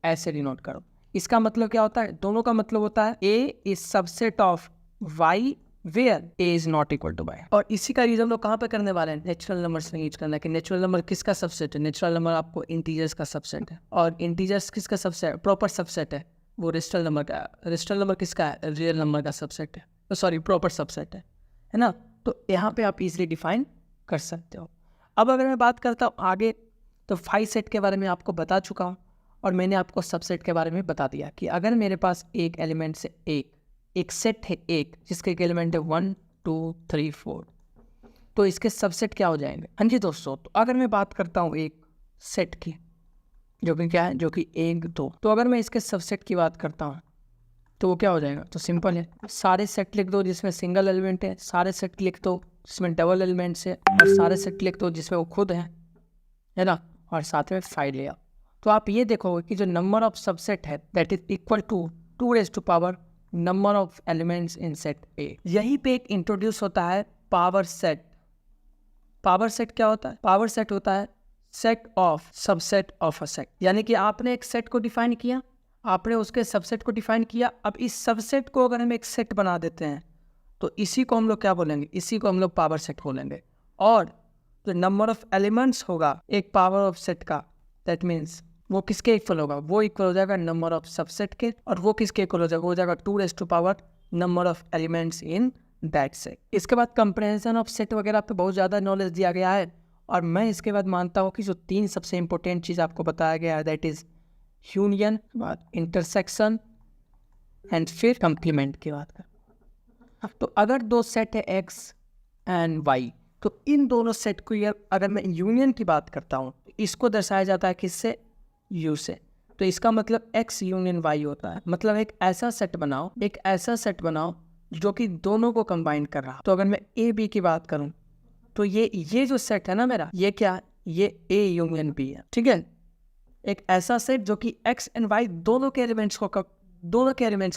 ऐसे डिनोट करो। इसका मतलब क्या होता है, दोनों का मतलब होता है A is subset of Y where A is not equal to Y. और इसी का यूज हम लोग कहाँ पे करने वाले हैं, नेचुरल नंबर्स में यूज करना है कि नेचुरल नंबर किसका सबसेट है, नेचुरल नंबर आपको इंटीजर्स का सबसेट है। और इंटीजर्स किसका सबसेट है, प्रॉपर सबसेट है, वो रेशनल नंबर का। रेशनल नंबर किसका है, रियल नंबर का सबसेट है, सॉरी प्रॉपर सबसेट है ना। तो यहाँ पे आप इजीली डिफाइन कर सकते हो। अब अगर मैं बात करता हूँ आगे, तो फाइव सेट के बारे में आपको बता चुका हूँ और मैंने आपको सबसेट के बारे में बता दिया कि अगर मेरे पास एक एलिमेंट से एक सेट है एक जिसके एक एलिमेंट है 1 2 3 4, तो इसके सबसेट क्या हो जाएंगे। हाँ जी दोस्तों, तो अगर मैं बात करता हूँ एक सेट की जो कि क्या है, जो कि 1 2, तो अगर मैं इसके सबसेट की बात करता हूँ तो वो क्या हो जाएगा, तो सिंपल है, सारे सेट लिख दो जिसमें सिंगल एलिमेंट है, सारे सेट लिख दो जिसमें डबल एलिमेंट्स है, और सारे सेट लिख दो जिसमें वो खुद है ना, और साथ में फाइव लिया। तो आप ये देखोगे कि जो नंबर ऑफ सबसेट है that is equal to 2 raise to power number of elements in set A. यहीं पे एक इंट्रोड्यूस होता है पावर सेट। पावर सेट क्या होता है, पावर सेट होता है set of subset of a set. यानी कि आपने एक सेट को डिफाइन किया, आपने उसके सबसेट को डिफाइन किया, अब इस सबसेट को अगर हम एक सेट बना देते हैं तो इसी को हम लोग क्या बोलेंगे, इसी को हम लोग पावर सेट बोलेंगे। और जो नंबर ऑफ एलिमेंट्स होगा एक पावर ऑफ सेट का, दैट मीन्स वो किसके इक्वल होगा, वो इक्वल हो जाएगा नंबर ऑफ सबसेट के, और वो किसके इक्वल हो जाएगा, हो जाएगा 2 raise to power number of elements in that set. इसके बाद कंप्रेहेंशन ऑफ सेट वगैरह पे बहुत ज़्यादा नॉलेज दिया गया है, और मैं इसके बाद मानता हूँ कि जो 3 सबसे इंपॉर्टेंट चीज़ आपको बताया गया है that is union, intersection and फिर कंप्लीमेंट की बात कर। तो अगर दो सेट है एक्स एंड वाई, तो इन दोनों सेट को अगर मैं यूनियन की बात करता हूँ इसको दर्शाया जाता है किससे, यू से। तो इसका मतलब एक्स यूनियन वाई होता है, मतलब एक ऐसा सेट बनाओ, एक ऐसा सेट बनाओ जो कि दोनों को कंबाइन कर रहा। तो अगर मैं ए बी की बात करूँ तो ये जो सेट है ना मेरा, ये क्या, ये ए यूनियन बी है, ठीक है। एक ऐसा सेट जो कि एक्स एंड वाई दोनों के एलिमेंट्स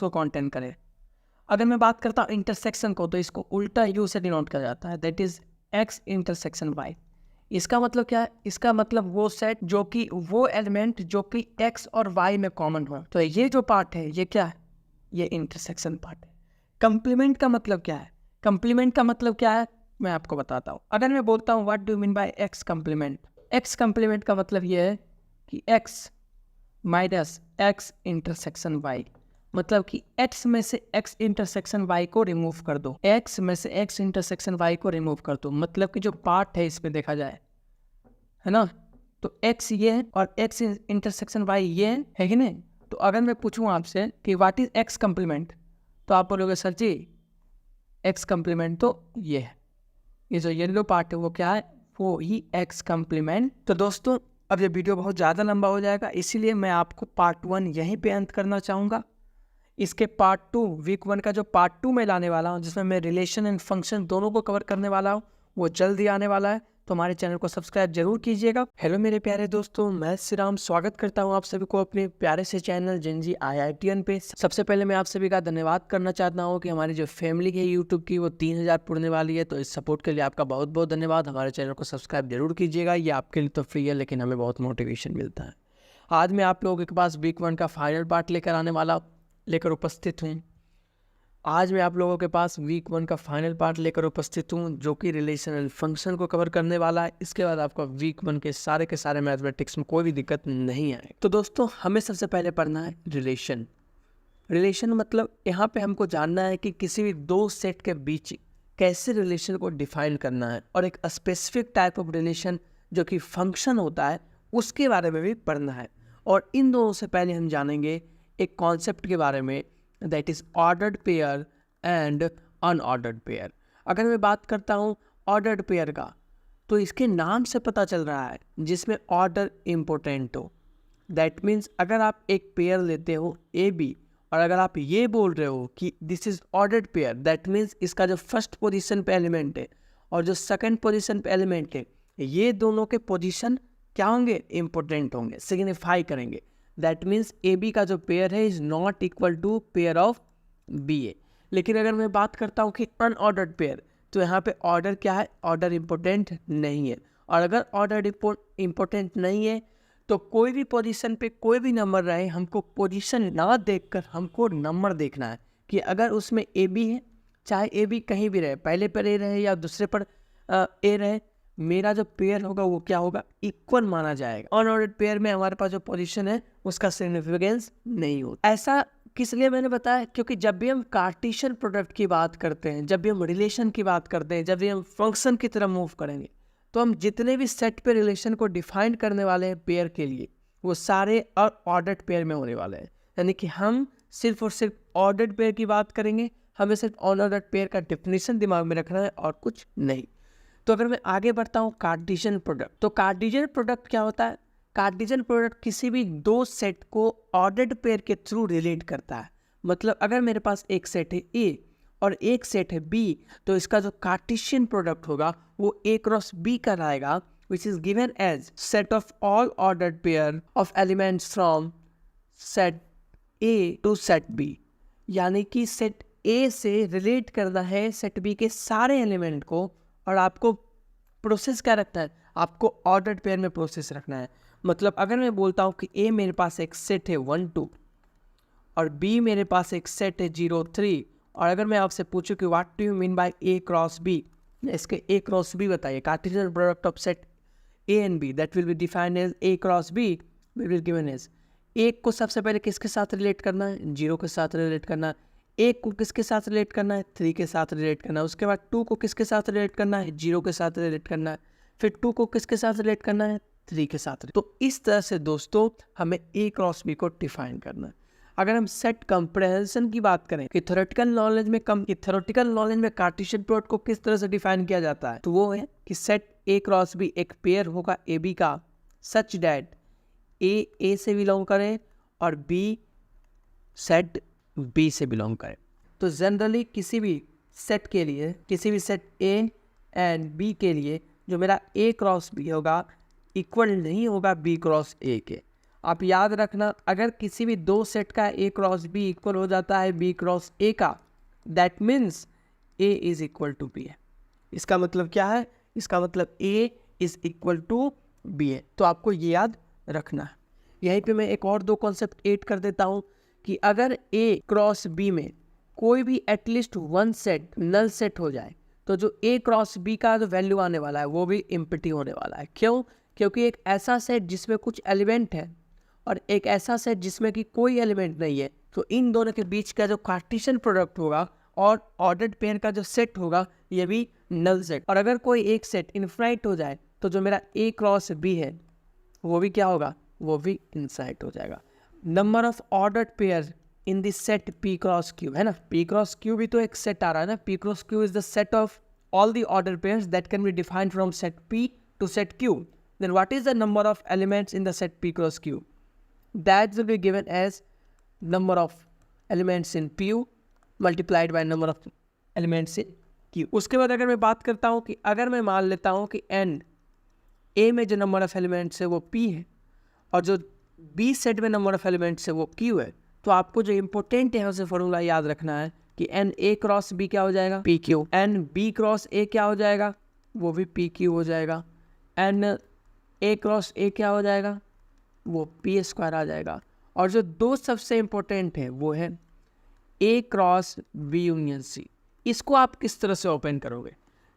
को कंटेन करे। अगर मैं बात करता हूँ इंटरसेक्शन को, तो इसको उल्टा यू से डिनोट किया जाता है, that is X intersection Y. इसका मतलब क्या है, इसका मतलब वो सेट जो कि वो एलिमेंट जो कि एक्स और वाई में कॉमन हो। तो ये जो पार्ट है ये क्या है, ये इंटरसेक्शन पार्ट है। कंप्लीमेंट का मतलब क्या है, कंप्लीमेंट का मतलब क्या है मैं आपको बताता हूँ। अगर मैं बोलता हूँ what do you mean by X complement, X complement का मतलब ये है कि X minus X intersection Y, मतलब कि x में से x इंटरसेक्शन y को रिमूव कर दो, x में से x इंटरसेक्शन y को रिमूव कर दो, मतलब कि जो पार्ट है इसमें देखा जाए, है ना, तो x ये है और x इंटरसेक्शन y ये है कि नहीं। तो अगर मैं पूछूं आपसे कि व्हाट इज x कंप्लीमेंट, तो आप बोलोगे सर जी x कंप्लीमेंट तो ये है, ये जो येलो पार्ट है वो क्या है, वो ही x कंप्लीमेंट। तो दोस्तों अब ये वीडियो बहुत ज़्यादा लंबा हो जाएगा, इसीलिए मैं आपको पार्ट 1 यहीं पे अंत करना चाहूँगा। इसके पार्ट 2 वीक 1 का जो पार्ट 2 मैं लाने वाला हूँ, जिसमें मैं रिलेशन एंड फंक्शन दोनों को कवर करने वाला हूँ, वो जल्दी आने वाला है। तो हमारे चैनल को सब्सक्राइब जरूर कीजिएगा। हेलो मेरे प्यारे दोस्तों, मैं श्रीराम स्वागत करता हूँ आप सभी को अपने प्यारे से चैनल जेनजी IITN पे। सबसे पहले मैं आप सभी का धन्यवाद करना चाहता हूँ कि हमारी जो फैमिली है यूट्यूब की वो 3000 पुरने वाली है, तो इस सपोर्ट के लिए आपका बहुत बहुत धन्यवाद। हमारे चैनल को सब्सक्राइब जरूर कीजिएगा, ये आपके लिए तो फ्री है लेकिन हमें बहुत मोटिवेशन मिलता है। आज मैं आप लोगों के पास वीक 1 का फाइनल पार्ट लेकर उपस्थित हूँ। आज मैं आप लोगों के पास वीक 1 का फाइनल पार्ट लेकर उपस्थित हूँ जो कि रिलेशनल फंक्शन को कवर करने वाला है। इसके बाद आपको वीक 1 के सारे मैथमेटिक्स में कोई भी दिक्कत नहीं आए। तो दोस्तों हमें सबसे पहले पढ़ना है रिलेशन। रिलेशन मतलब यहाँ पे हमको जानना है कि किसी भी दो सेट के बीच कैसे रिलेशन को डिफाइन करना है, और एक स्पेसिफिक टाइप ऑफ रिलेशन जो कि फंक्शन होता है उसके बारे में भी पढ़ना है। और इन दोनों से पहले हम जानेंगे एक कॉन्सेप्ट के बारे में, that is ordered pair and unordered pair. अगर मैं बात करता हूँ ऑर्डर्ड पेयर का, तो इसके नाम से पता चल रहा है जिसमें ऑर्डर इम्पोर्टेंट हो। दैट मीन्स अगर आप एक पेयर लेते हो ए बी, और अगर आप ये बोल रहे हो कि this is ordered pair, that means इसका जो फर्स्ट पोजीशन पे एलिमेंट है और जो सेकंड पोजीशन पे एलिमेंट है, ये दोनों के पोजीशन क्या होंगे, इंपॉर्टेंट होंगे, सिग्निफाई करेंगे। दैट मीन्स ए बी का जो पेयर है is not equal to pair of B A. लेकिन अगर मैं बात करता हूँ कि अनऑर्डर्ड पेयर, तो यहाँ पे ऑर्डर क्या है, ऑर्डर इंपॉर्टेंट नहीं है। और अगर ऑर्डर इंपॉर्टेंट नहीं है तो कोई भी पोजीशन पे कोई भी नंबर रहे, हमको पोजीशन ना देखकर हमको नंबर देखना है कि अगर उसमें ए बी है, चाहे ए बी कहीं भी रहे, पहले पर ए रहे या दूसरे पर ए रहे, मेरा जो पेयर होगा वो क्या होगा, इक्वल माना जाएगा। अनऑर्डर्ड पेयर में हमारे पास जो पोजीशन है उसका सिग्निफिकेंस नहीं होता। ऐसा किस लिए मैंने बताया, क्योंकि जब भी हम कार्टेशियन प्रोडक्ट की बात करते हैं, जब भी हम रिलेशन की बात करते हैं, जब भी हम फंक्शन की तरफ मूव करेंगे, तो हम जितने भी सेट पे रिलेशन को डिफाइन करने वाले हैं पेयर के लिए, वो सारे ऑर्डर्ड पेयर में होने वाले हैं। यानी कि हम सिर्फ और सिर्फ ऑर्डर्ड पेयर की बात करेंगे, हमें सिर्फ अनऑर्डर्ड पेयर का डेफिनेशन दिमाग में रखना है और कुछ नहीं। तो अगर मैं आगे बढ़ता हूँ कार्टेशियन प्रोडक्ट, तो कार्टेशियन प्रोडक्ट क्या होता है, कार्टेशियन प्रोडक्ट किसी भी दो सेट को ऑर्डर्ड पेयर के थ्रू रिलेट करता है। मतलब अगर मेरे पास एक सेट है ए और एक सेट है बी, तो इसका जो कार्टेशियन प्रोडक्ट होगा वो ए क्रॉस बी कहलाएगा, which is given as set of all ordered pair of elements from set A to set B. यानी कि सेट ए से रिलेट करना है सेट बी के सारे एलिमेंट को, और आपको प्रोसेस क्या रखना है, आपको ऑर्डर्ड पेयर में प्रोसेस रखना है। मतलब अगर मैं बोलता हूँ कि ए मेरे पास एक सेट है 1 2 और बी मेरे पास एक सेट है 0 3, और अगर मैं आपसे पूछूं कि what do you mean by A cross B, इसके ए क्रॉस बी बताइए। Cartesian product of set A and B that will be defined as A cross B will given as, एक को सबसे पहले किसके साथ रिलेट करना है, 0 के साथ रिलेट करना है। एक को किसके साथ रिलेट करना है, 3 के साथ रिलेट करना है। उसके बाद 2 को किसके साथ रिलेट करना है, 0 के साथ रिलेट करना है। फिर 2 को किसके साथ रिलेट करना है, 3 के साथ। तो इस तरह से दोस्तों हमें ए क्रॉस बी को डिफाइन करना है। अगर हम सेट कंप्रेहेंशन की बात करें कि थ्योरेटिकल नॉलेज में कार्टेशियन प्रोडक्ट को किस तरह से डिफाइन किया जाता है, तो वो है कि सेट ए क्रॉस बी एक पेयर होगा ए बी का, सच डैट ए से बिलोंग करे और बी सेट बी से बिलोंग करे। तो जनरली किसी भी सेट के लिए, किसी भी सेट ए एंड बी के लिए, जो मेरा ए क्रॉस बी होगा इक्वल नहीं होगा बी क्रॉस ए के। आप याद रखना, अगर किसी भी दो सेट का ए क्रॉस बी इक्वल हो जाता है बी क्रॉस ए का, that means A is equal to B है। इसका मतलब क्या है, इसका मतलब A is equal to B है। तो आपको ये याद रखना है। यहीं पे मैं एक और दो कॉन्सेप्ट ऐड कर देता हूँ कि अगर ए क्रॉस बी में कोई भी at least one set null set हो जाए, तो जो ए क्रॉस बी का जो वैल्यू आने वाला है वो भी एम्प्टी होने वाला है। क्यों? क्योंकि एक ऐसा सेट जिसमें कुछ एलिमेंट है और एक ऐसा सेट जिसमें कि कोई एलिमेंट नहीं है, तो इन दोनों के बीच का जो कार्टेशियन प्रोडक्ट होगा और ऑर्डर्ड पेयर का जो सेट होगा ये भी नल सेट। और अगर कोई एक सेट इनफाइनाइट हो जाए, तो जो मेरा ए क्रॉस बी है वो भी क्या होगा, वो भी इनसाइट हो जाएगा। Number of ordered pair in this set P cross Q है ना, पी क्रॉस क्यू भी तो एक सेट आ रहा है ना। P cross Q is the set of all the ordered pairs that can be defined from set P to set Q. Then what is the number of elements in the set P cross Q? That will be given as number of elements in P multiplied by number of elements in Q. उसके बाद अगर मैं बात करता हूँ कि अगर मैं मान लेता हूँ कि एन ए में जो नंबर ऑफ एलिमेंट्स है वो पी है और जो बी सेट में नंबर ऑफ एलिमेंट्स है वो क्यू है, तो आपको जो इंपॉर्टेंट है उसे फॉर्मूला याद रखना है कि एन ए क्रॉस बी क्या हो जाएगा, P Q. N B cross A क्या हो जाएगा, वो भी पी क्यू हो जाएगा। एन ए क्रॉस ए क्या हो जाएगा, वो पी स्क्वायर आ जाएगा। और जो दो सबसे इंपॉर्टेंट है वो है ए क्रॉस बी यूनियन सी। इसको आप किस तरह से ओपन करोगे?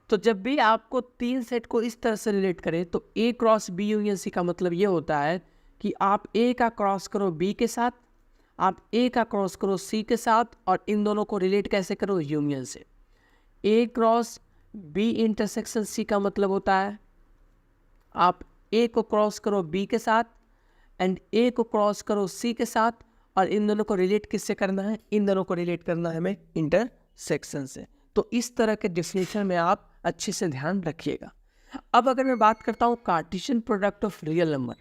तो जब भी आपको तीन सेट को इस तरह से रिलेट करें, तो ए क्रॉस बी यूनियन सी का मतलब ये होता है कि आप ए का क्रॉस करो बी के साथ आप ए का क्रॉस करो सी के साथ और इन दोनों को रिलेट कैसे करो, यूनियन से। ए क्रॉस बी इंटरसेक्शन सी का मतलब होता है आप ए को क्रॉस करो बी के साथ एंड ए को क्रॉस करो सी के साथ, और इन दोनों को रिलेट किससे करना है, इन दोनों को रिलेट करना है हमें इंटरसेक्शन से। तो इस तरह के डिफिनेशन में आप अच्छे से ध्यान रखिएगा। अब अगर मैं बात करता हूँ Cartesian product of real number,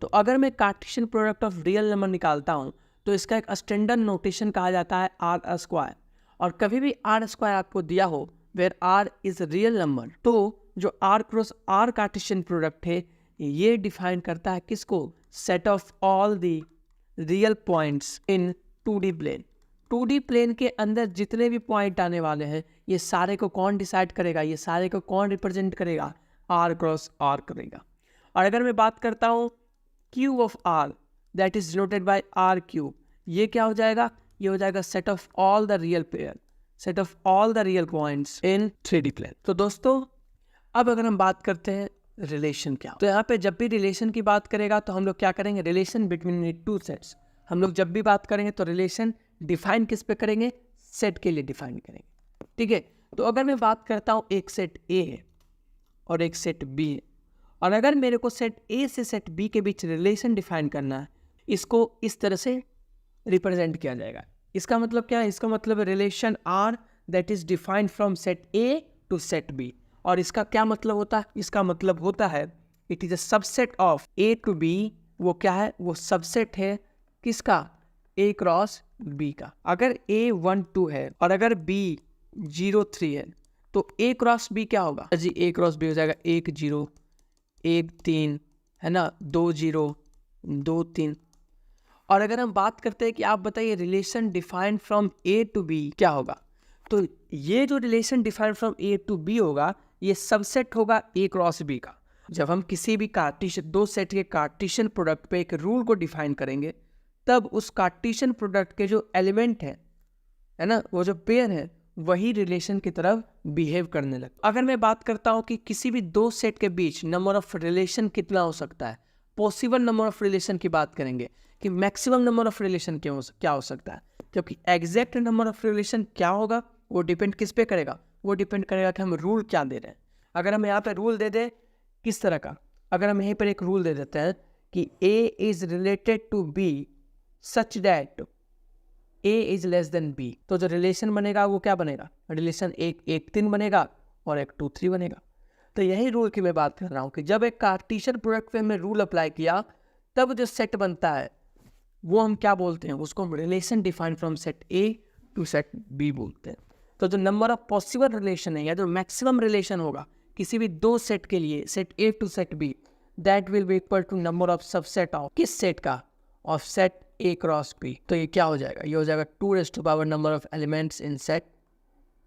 तो अगर मैं Cartesian product of real number निकालता हूँ तो इसका एक स्टैंडर्ड नोटेशन कहा जाता है आर स्क्वायर। और कभी भी आर स्क्वायर आपको दिया हो where R is real number, तो जो R cross R Cartesian product है ये डिफाइन करता है किसको, set of all the real points in 2D plane. 2D plane के अंदर जितने भी पॉइंट आने वाले हैं ये सारे को कौन डिसाइड करेगा, ये सारे को कौन रिप्रेजेंट करेगा, आर क्रॉस आर करेगा। और अगर मैं बात करता हूँ cube of R that is denoted by R cube, ये क्या हो जाएगा, ये हो जाएगा set of all the real pair, set of all the real points in 3D plane. तो दोस्तों अब अगर हम बात करते हैं रिलेशन क्या, तो यहाँ पे जब भी रिलेशन की बात करेगा तो हम लोग क्या करेंगे, रिलेशन बिटवीन टू सेट्स। हम लोग जब भी बात करेंगे तो रिलेशन डिफाइन किस पे करेंगे, सेट के लिए डिफाइन करेंगे, ठीक है। तो अगर मैं बात करता हूँ एक सेट ए है और एक सेट बी है, और अगर मेरे को सेट ए से सेट बी के बीच रिलेशन डिफाइन करना है, इसको इस तरह से रिप्रेजेंट किया जाएगा। इसका मतलब क्या है, इसका मतलब relation R that is defined from set A to set B. और इसका क्या मतलब होता है, इसका मतलब होता है it is a subset of A to B. वो क्या है, वो सबसेट है किसका, ए क्रॉस बी का। अगर ए 1 2 है और अगर बी 0 3 है तो ए क्रॉस बी क्या होगा जी, ए क्रॉस बी हो जाएगा 1 0 1 3, है ना, 2 0 2 3। और अगर हम बात करते हैं कि आप बताइए relation defined from A to B क्या होगा, तो ये जो relation defined from A to B होगा ये सबसेट होगा ए क्रॉस बी का। जब हम किसी भी कार्टेशियन दो सेट के कार्टेशियन प्रोडक्ट पे एक रूल को डिफाइन करेंगे तब उस कार्टेशियन प्रोडक्ट के जो एलिमेंट है ना, वो जो पेयर है वही रिलेशन की तरफ बिहेव करने लगता। अगर मैं बात करता हूँ कि किसी भी दो सेट के बीच नंबर ऑफ रिलेशन कितना हो सकता है, पॉसिबल नंबर ऑफ रिलेशन की बात करेंगे कि मैक्सिमम नंबर ऑफ रिलेशन क्या हो सकता है, क्योंकि एग्जैक्ट नंबर ऑफ रिलेशन क्या होगा वो डिपेंड किस पे करेगा, वो डिपेंड करेगा कि हम रूल क्या दे रहे हैं। अगर हम यहाँ पे रूल दे दें किस तरह का, अगर हम यहीं पर एक रूल दे देते हैं कि A is related to B such that A is less than B, तो जो रिलेशन बनेगा वो क्या बनेगा, रिलेशन एक 3 बनेगा और एक 2 3 बनेगा। तो यही रूल की मैं बात कर रहा हूँ कि जब एक कार्टेशियन प्रोडक्ट पे हमने रूल अप्लाई किया तब जो सेट बनता है वो हम क्या बोलते हैं, उसको हम relation define from set A to set B बोलते हैं। तो जो नंबर ऑफ पॉसिबल रिलेशन है या जो मैक्सिमम रिलेशन होगा किसी भी दो सेट के लिए, set A to set B, that will be equal to number of subset of किस सेट का, of set A cross B। तो ये क्या हो जाएगा, ये हो जाएगा 2 number of elements in set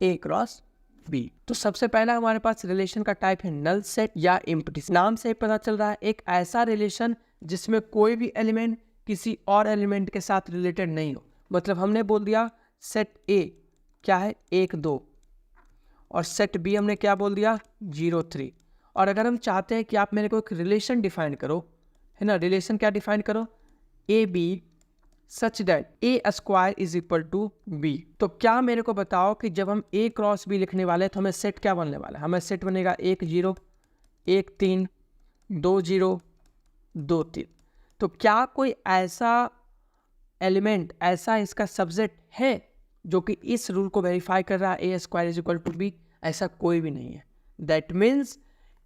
A cross B। तो सबसे पहला हमारे पास रिलेशन का टाइप है नल सेट या एम्प्टी। नाम से पता चल रहा है एक ऐसा रिलेशन जिसमें कोई भी एलिमेंट किसी और एलिमेंट के साथ रिलेटेड नहीं हो। मतलब हमने बोल दिया सेट A क्या है 1 2 और सेट B हमने क्या बोल दिया 0 3। और अगर हम चाहते हैं कि आप मेरे को एक रिलेशन डिफाइन करो, है ना, रिलेशन क्या डिफाइन करो, A B such that A square is equal to B। तो क्या मेरे को बताओ कि जब हम A क्रॉस B लिखने वाले हैं तो हमें सेट क्या बनने वाला है, हमें सेट बनेगा 1 0 1 3 2 0 2 3। तो क्या कोई ऐसा एलिमेंट, ऐसा इसका सब्जेक्ट है जो कि इस रूल को वेरीफाई कर रहा है A square is equal to B? ऐसा कोई भी नहीं है। दैट मीन्स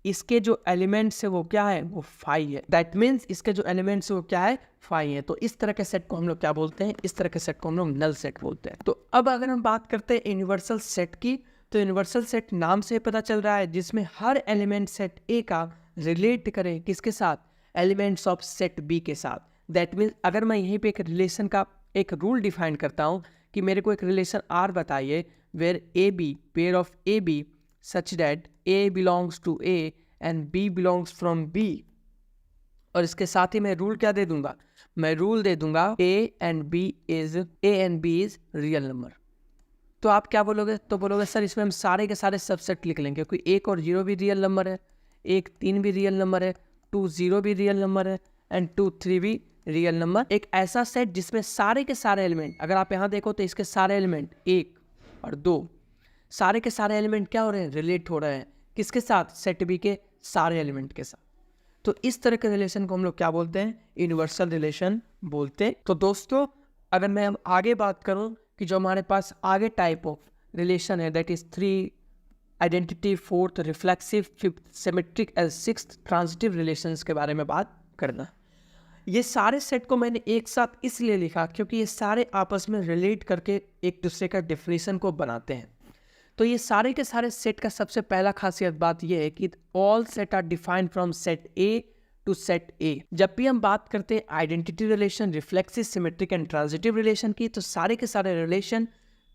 इसके जो एलिमेंट्स है वो क्या है, वो फाई है। दैट मीन्स इसके जो एलिमेंट्स है वो क्या है, फाई है। तो इस तरह के सेट को हम लोग क्या बोलते हैं, इस तरह के सेट को हम लोग नल सेट बोलते हैं। तो अब अगर हम बात करते हैं यूनिवर्सल सेट की, तो यूनिवर्सल सेट नाम से पता चल रहा है जिसमें हर एलिमेंट सेट ए का रिलेट करे किसके साथ, एलिमेंट्स ऑफ सेट बी के साथ। दैट मीन्स अगर मैं यहीं पे एक रिलेशन का एक रूल डिफाइन करता हूँ कि मेरे को एक रिलेशन आर बताइए where A B, pair of A B such that A belongs to A and B belongs from B, और इसके साथ ही मैं रूल क्या दे दूंगा, मैं रूल दे दूंगा A and B is real number. तो आप क्या बोलोगे, तो बोलोगे सर इसमें हम सारे के सारे सबसेट लिख लेंगे क्योंकि 1 और 0 भी रियल नंबर है, 1 3 भी रियल नंबर है, 2 0 भी रियल नंबर है एंड 2 3 भी रियल नंबर एक ऐसा सेट जिसमें सारे के सारे एलिमेंट, अगर आप यहाँ देखो तो इसके सारे एलिमेंट 1 और 2 सारे के सारे एलिमेंट क्या हो रहे हैं, रिलेट हो रहे हैं किसके साथ, सेट बी के सारे एलिमेंट के साथ। तो इस तरह के रिलेशन को हम लोग क्या बोलते हैं, यूनिवर्सल रिलेशन बोलते हैं। तो दोस्तों अगर मैं अब आगे बात करूं कि जो हमारे पास आगे टाइप ऑफ रिलेशन है, that is 3 identity, 4th reflexive, 5th symmetric and 6th transitive relations के बारे में बात करना। ये सारे सेट को मैंने एक साथ इसलिए लिखा क्योंकि ये सारे आपस में रिलेट करके एक दूसरे का डेफिनेशन को बनाते हैं। तो ये सारे के सारे सेट का सबसे पहला खासियत बात ये है कि all set are defined from set A to set A. जब भी हम बात करते हैं identity relation, reflexive, symmetric and transitive relation की, तो सारे के सारे रिलेशन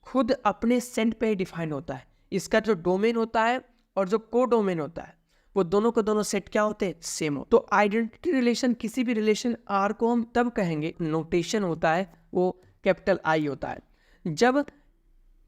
खुद अपने सेट पे ही डिफाइन होता है। इसका जो डोमेन होता है और जो को डोमेन होता है वो दोनों को दोनों सेट क्या होते हैं, सेम हो। तो आइडेंटिटी रिलेशन, किसी भी रिलेशन आर को हम तब कहेंगे, नोटेशन होता है वो कैपिटल आई होता है, जब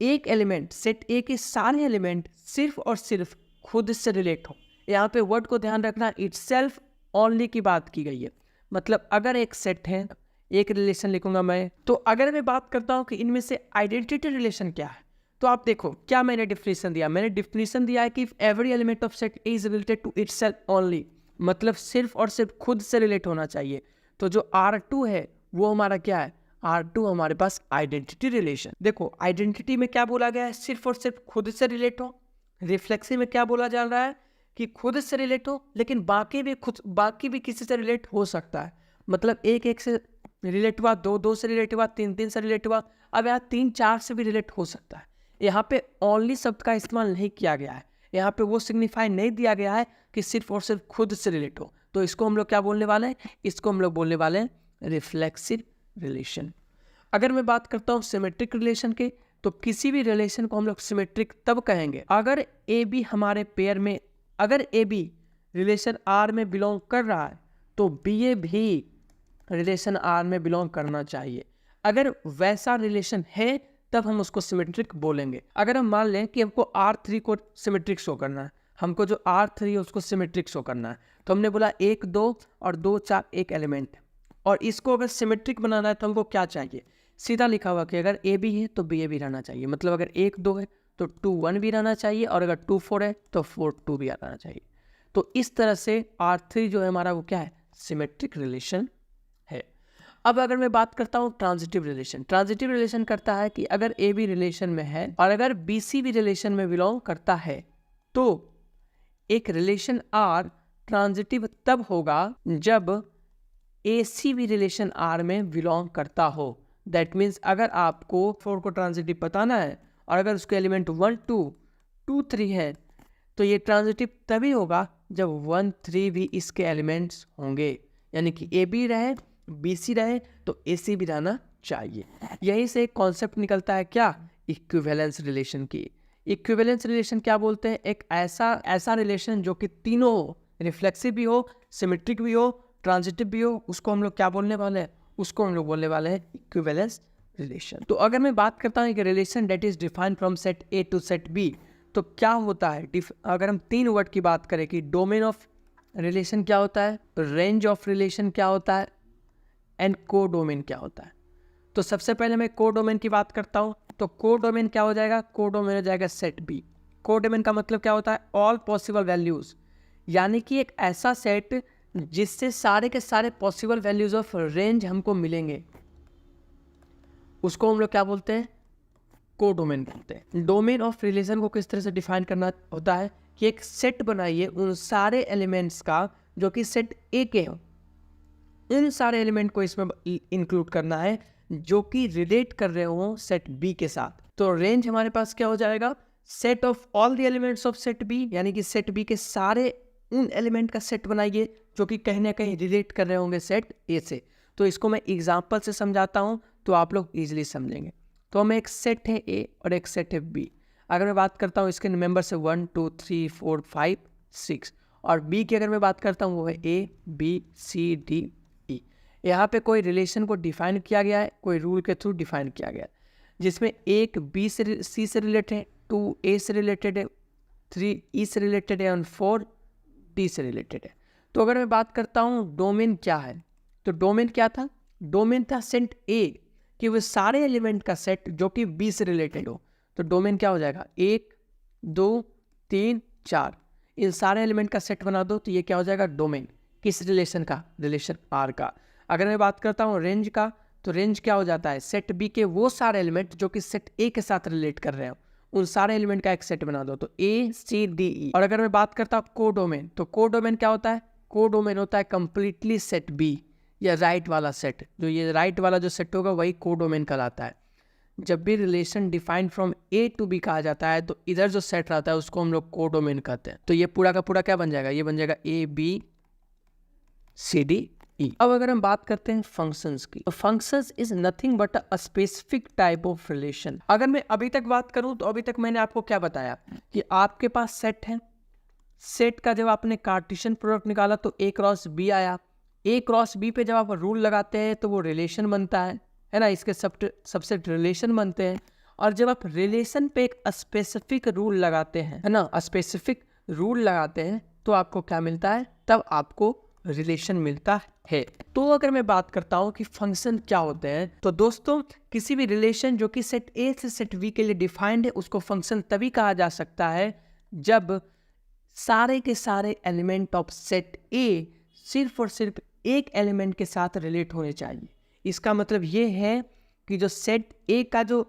एक एलिमेंट सेट ए के सारे एलिमेंट सिर्फ और सिर्फ खुद से रिलेट हो। यहाँ पे वर्ड को ध्यान रखना, इटसेल्फ ओनली की बात की गई है। मतलब अगर एक सेट है, एक रिलेशन लिखूंगा मैं, तो अगर मैं बात करता हूँ कि इनमें से आइडेंटिटी रिलेशन क्या है, तो आप देखो क्या मैंने डिफिनेशन दिया। मैंने डिफिनेशन दिया है कि every element of set A is related to itself only, मतलब सिर्फ और सिर्फ खुद से रिलेट होना चाहिए। तो जो R2 है वो हमारा क्या है, R2 हमारे पास आइडेंटिटी रिलेशन। देखो आइडेंटिटी में क्या बोला गया है, सिर्फ और सिर्फ खुद से रिलेट हो। रिफ्लेक्सिव में क्या बोला जा रहा है कि खुद से रिलेट हो, लेकिन बाकी भी किसी से रिलेट हो सकता है। मतलब एक से रिलेट हुआ, दो से रिलेट हुआ, तीन से रिलेट हुआ, अब यहाँ 3-4 से भी रिलेट हो सकता है। यहाँ पे ओनली शब्द का इस्तेमाल नहीं किया गया है, यहाँ पे वो सिग्निफाई नहीं दिया गया है कि सिर्फ और सिर्फ खुद से रिलेट हो। तो इसको हम लोग क्या बोलने वाले हैं, इसको हम लोग बोलने वाले हैं रिफ्लेक्सिव रिलेशन। अगर मैं बात करता हूँ सिमेट्रिक रिलेशन के, तो किसी भी रिलेशन को हम लोग सिमेट्रिक तब कहेंगे अगर ए बी हमारे पेयर में, अगर ए बी रिलेशन आर में बिलोंग कर रहा है तो बी ए भी रिलेशन आर में बिलोंग करना चाहिए। अगर वैसा रिलेशन है तब हम उसको सिमेट्रिक बोलेंगे। अगर हम मान लें कि हमको R3 को सिमेट्रिक शो करना है, हमको जो R3 है उसको सिमेट्रिक शो करना है, तो हमने बोला 1 2 और 2 4 एक एलिमेंट, और इसको अगर सिमेट्रिक बनाना है तो हमको क्या चाहिए, सीधा लिखा हुआ कि अगर ए बी है तो बी ए भी रहना चाहिए। मतलब अगर 1 2 है तो 2 1 भी रहना चाहिए, और अगर 2 4 है तो 4 2 भी रहना चाहिए। तो इस तरह से R3 जो है हमारा वो क्या है, सिमेट्रिक रिलेशन है। अब अगर मैं बात करता हूँ ट्रांजिटिव रिलेशन, ट्रांजिटिव रिलेशन करता है कि अगर ए बी रिलेशन में है और अगर बी सी भी रिलेशन में बिलोंग करता है तो एक रिलेशन आर ट्रांजिटिव तब होगा जब ए सी भी रिलेशन आर में बिलोंग करता हो। दैट मीन्स अगर आपको 4 को ट्रांजिटिव बताना है और अगर उसके एलिमेंट 1 2 2 3 है तो ये ट्रांजिटिव तभी होगा जब 1 3 भी इसके एलिमेंट्स होंगे, यानी कि ए बी रहे बी सी रहे तो ए सी भी रहना चाहिए। यहीं से एक कॉन्सेप्ट निकलता है क्या, इक्विवेलेंस रिलेशन की। इक्विवेलेंस रिलेशन क्या बोलते हैं, एक ऐसा रिलेशन जो कि तीनों हो, रिफ्लेक्सिव भी हो, सिमेट्रिक भी हो, ट्रांजिटिव भी हो, उसको हम लोग क्या बोलने वाले हैं, उसको हम लोग बोलने वाले हैं इक्विवेलेंस रिलेशन। तो अगर मैं बात करता हूँ कि relation that is defined from set A to set B, तो क्या होता है, अगर हम 3 वर्ड की बात करें कि डोमेन ऑफ रिलेशन क्या होता है, रेंज ऑफ रिलेशन क्या होता है, एंड को डोमेन क्या होता है। तो सबसे पहले मैं को डोमेन की बात करता हूँ, तो को डोमेन क्या हो जाएगा, को डोमेन हो जाएगा सेट बी। को डोमेन का मतलब क्या होता है, ऑल पॉसिबल वैल्यूज, यानी कि एक ऐसा सेट जिससे सारे के सारे पॉसिबल वैल्यूज ऑफ रेंज हमको मिलेंगे, उसको हम लोग क्या बोलते हैं, को डोमेन बोलते हैं। डोमेन ऑफ रिलेशन को किस तरह से डिफाइन करना होता है कि एक सेट बनाइए उन सारे एलिमेंट्स का जो कि सेट ए के हो, इन सारे एलिमेंट को इसमें इंक्लूड करना है जो कि रिलेट कर रहे हो सेट बी के साथ। तो रेंज हमारे पास क्या हो जाएगा, set of all the elements of set B, यानी कि सेट बी के सारे उन एलिमेंट का सेट बनाइए जो कि कहीं ना कहीं रिलेट कर रहे होंगे सेट ए से। तो इसको मैं एग्जांपल से समझाता हूँ तो आप लोग इजीली समझेंगे। तो हमें एक सेट है ए और एक सेट है बी। अगर मैं बात करता हूँ इसके मेंबर से 1 2 3 4 5 6, और बी की अगर मैं बात करता हूँ वो है A B C D E. यहाँ पे कोई रिलेशन को डिफाइन किया गया है, कोई रूल के थ्रू डिफाइन किया गया है, जिसमें 1 बी से सी से रिलेटेड है, 2 ए से रिलेटेड है, 3 ई से रिलेटेड है और 4 डी से रिलेटेड है। तो अगर मैं बात करता हूँ डोमेन क्या है, तो डोमेन क्या था? डोमेन था सेट ए कि वो सारे एलिमेंट का सेट जो कि बी से रिलेटेड हो। तो डोमेन क्या हो जाएगा? 1 2 3 4, इन सारे एलिमेंट का सेट बना दो तो ये क्या हो जाएगा? डोमेन। किस रिलेशन का? रिलेशन आर का। अगर मैं बात करता हूँ रेंज का, तो रेंज क्या हो जाता है? सेट बी के वो सारे एलिमेंट जो कि सेट ए के साथ रिलेट कर रहे हो, उन सारे एलिमेंट का एक सेट बना दो, तो ए सी डी ई। और अगर मैं बात करता हूँ को डोमेन, तो को डोमेन क्या होता है? को डोमेन होता है कंप्लीटली सेट बी या राइट वाला सेट। जो ये राइट वाला जो सेट होगा वही को डोमेन कहलाता है। जब भी relation defined from A to B कहा जाता है तो इधर जो सेट रहता है उसको हम लोग को डोमेन कहते हैं। तो ये पूरा का पूरा क्या बन जाएगा? ये बन जाएगा A B C D E. अब अगर हम बात करते हैं फंक्शंस की, तो functions is nothing but a specific type of relation. अगर मैं अभी तक बात करूं तो अभी तक मैंने आपको क्या बताया कि आपके पास सेट है, सेट का जब आपने कार्टेशियन प्रोडक्ट निकाला तो ए क्रॉस बी आया, ए क्रॉस बी पे जब आप रूल लगाते हैं तो वो रिलेशन बनता है ना, इसके सबसेट रिलेशन बनते हैं। और जब आप रिलेशन पे एक स्पेसिफिक रूल लगाते हैं, है ना, स्पेसिफिक रूल लगाते हैं, तो आपको क्या मिलता है? तब आपको रिलेशन मिलता है। तो अगर मैं बात करता हूँ कि फंक्शन क्या होते हैं, तो दोस्तों किसी भी रिलेशन जो कि सेट ए से सेट बी के लिए डिफाइंड है उसको फंक्शन तभी कहा जा सकता है जब सारे के सारे एलिमेंट ऑफ सेट ए सिर्फ और सिर्फ एक एलिमेंट के साथ रिलेट होने चाहिए। इसका मतलब ये है कि जो सेट ए का जो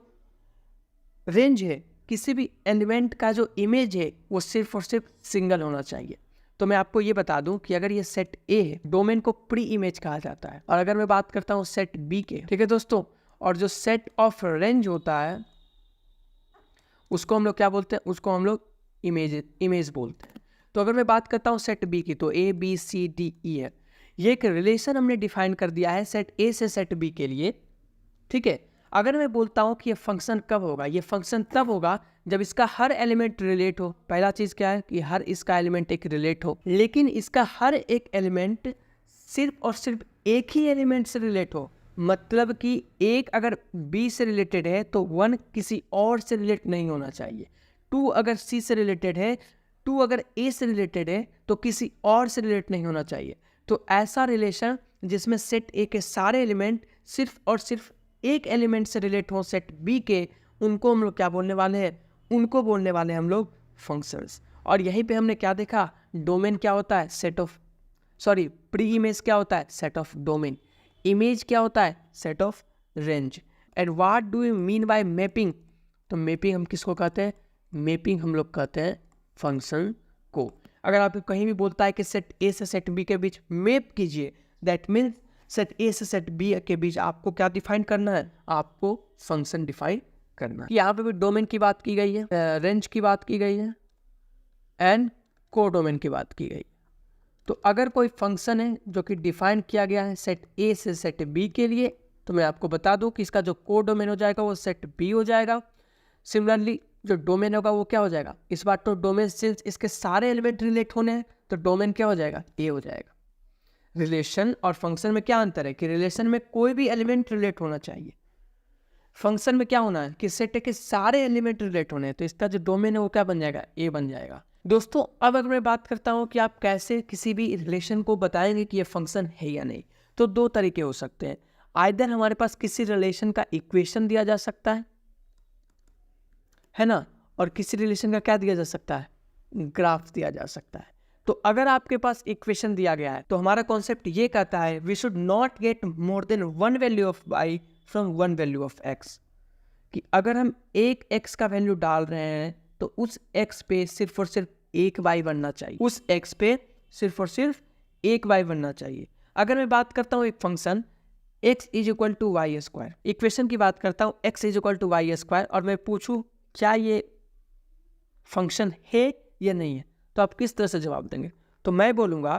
रेंज है, किसी भी एलिमेंट का जो इमेज है, वो सिर्फ और सिर्फ सिंगल होना चाहिए। तो मैं आपको ये बता दूं कि अगर ये सेट ए है, डोमेन को प्री इमेज कहा जाता है। और अगर मैं बात करता हूँ सेट बी के, ठीक है दोस्तों, और जो सेट ऑफ रेंज होता है उसको हम लोग क्या बोलते हैं? उसको हम लोग इमेज बोलते हैं। तो अगर मैं बात करता हूँ सेट बी की, तो A B C D E है, ये एक रिलेशन हमने डिफाइन कर दिया है सेट ए से सेट बी के लिए, ठीक है। अगर मैं बोलता हूँ कि ये फंक्शन कब होगा, ये फंक्शन तब होगा जब इसका हर एलिमेंट रिलेट हो। पहला चीज़ क्या है कि हर इसका एलिमेंट एक रिलेट हो, लेकिन इसका हर एक एलिमेंट सिर्फ और सिर्फ एक ही एलिमेंट से रिलेट हो। मतलब कि एक अगर बी से रिलेटेड है तो 1 किसी और से रिलेट नहीं होना चाहिए, 2 अगर सी से रिलेटेड है, 2 अगर ए से रिलेटेड है तो किसी और से रिलेट नहीं होना चाहिए। तो ऐसा रिलेशन जिसमें सेट ए के सारे एलिमेंट सिर्फ और सिर्फ एक एलिमेंट से रिलेट हो सेट बी के, उनको हम लोग क्या बोलने वाले हैं? उनको बोलने वाले हम लोग फंक्शंस। और यहीं पे हमने क्या देखा? डोमेन क्या होता है? प्री इमेज क्या होता है? Set of domain. इमेज क्या होता है? Set of range. And what do you mean bye mapping? तो मैपिंग हम किसको कहते हैं? मैपिंग हम लोग कहते हैं फंक्शन को। अगर आपको कहीं भी बोलता है कि सेट ए से सेट बी के बीच मैप कीजिए, दैट मीन्स सेट ए से सेट बी के बीच आपको क्या डिफाइन करना है? आपको फंक्शन डिफाइन करना है। यहाँ पे भी डोमेन की बात की गई है, रेंज की बात की गई है, एंड को डोमेन की बात की गई। तो अगर कोई फंक्शन है जो कि डिफाइन किया गया है सेट ए से सेट बी के लिए, तो मैं आपको बता दूं कि इसका जो को डोमेन हो जाएगा वो सेट बी हो जाएगा। सिमिलरली जो डोमेन होगा वो क्या हो जाएगा? इस बार तो डोमेन सिंस इसके सारे एलिमेंट रिलेट होने हैं तो डोमेन क्या हो जाएगा? ए हो जाएगा। रिलेशन और फंक्शन में क्या अंतर है कि रिलेशन में कोई भी एलिमेंट रिलेट होना चाहिए, फंक्शन में क्या होना है कि सेट के सारे एलिमेंट रिलेट होने हैं। तो इसका जो डोमेन है वो क्या बन जाएगा? ए बन जाएगा। दोस्तों अब अगर मैं बात करता हूँ कि आप कैसे किसी भी रिलेशन को बताएंगे कि ये फंक्शन है या नहीं, तो 2 तरीके हो सकते हैं। आइदर हमारे पास किसी रिलेशन का इक्वेशन दिया जा सकता है ना, और किसी रिलेशन का क्या दिया जा सकता है? ग्राफ दिया जा सकता है। तो अगर आपके पास इक्वेशन दिया गया है तो हमारा कॉन्सेप्ट ये कहता है we should not get more than 1 value of y from 1 value of x, कि अगर हम एक x का वैल्यू डाल रहे हैं तो उस x पे सिर्फ और सिर्फ एक y बनना चाहिए, उस x पे सिर्फ और सिर्फ एक y बनना चाहिए। अगर मैं बात करता हूँ एक function x is equal to Y square, equation की बात करता हूँ x is equal to Y square, और मैं पूछूं क्या ये फंक्शन है या नहीं है, तो आप किस तरह से जवाब देंगे? तो मैं बोलूँगा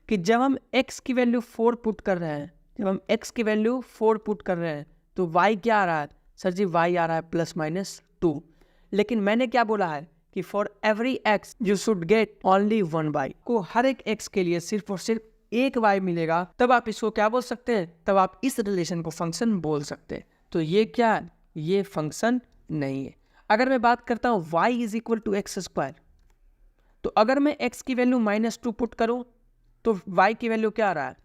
कि जब हम x की वैल्यू 4 पुट कर रहे हैं, जब हम x की वैल्यू 4 पुट कर रहे हैं तो y क्या आ रहा है? सर जी y आ रहा है +-2। लेकिन मैंने क्या बोला है कि for every x you should get only 1 y, को हर एक x के लिए सिर्फ और सिर्फ एक y मिलेगा, तब आप इसको क्या बोल सकते हैं? तब आप इस रिलेशन को फंक्शन बोल सकते हैं। तो ये क्या है? ये फंक्शन नहीं है। अगर मैं बात करता हूँ y is equal to X square, तो अगर मैं x की वैल्यू -2 पुट करूँ तो y की वैल्यू क्या आ रहा है?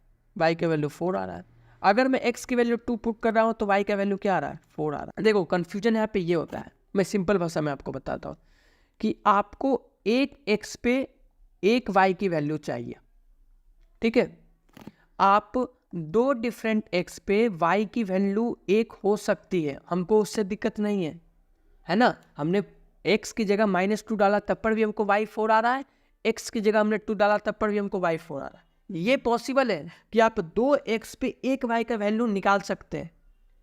y का वैल्यू 4 आ रहा है। अगर मैं x की वैल्यू 2 पुट कर रहा हूँ तो y का वैल्यू क्या आ रहा है, 4 आ रहा है। देखो कन्फ्यूजन यहाँ पे ये होता है, मैं सिंपल भाषा में आपको बताता हूँ कि आपको एक x पे एक y की वैल्यू चाहिए, ठीक है। आप दो डिफरेंट x पे y की वैल्यू एक हो सकती है, हमको उससे दिक्कत नहीं है ना। हमने x की जगह -2 डाला तब पर भी हमको y 4 आ रहा है, x की जगह हमने 2 डाला तब पर भी हमको y 4 आ रहा है। ये पॉसिबल है कि आप दो x पे एक y का वैल्यू निकाल सकते हैं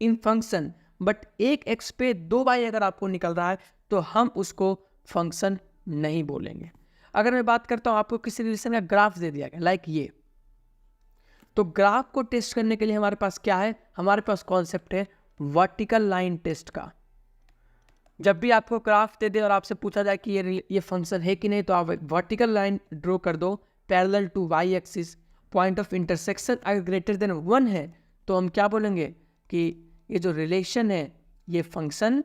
इन फंक्शन, बट एक x पे दो y अगर आपको निकल रहा है तो हम उसको फंक्शन नहीं बोलेंगे। अगर मैं बात करता हूँ, आपको किसी रिलेशन का ग्राफ दे दिया गया लाइक ये, तो ग्राफ को टेस्ट करने के लिए हमारे पास क्या है, हमारे पास कॉन्सेप्ट है वर्टिकल लाइन टेस्ट का। जब भी आपको ग्राफ दे दे और आपसे पूछा जाए कि ये फंक्शन है कि नहीं, तो आप वर्टिकल लाइन ड्रॉ कर दो parallel to y axis, point of intersection अगर ग्रेटर देन 1 है तो हम क्या बोलेंगे कि ये जो रिलेशन है ये फंक्शन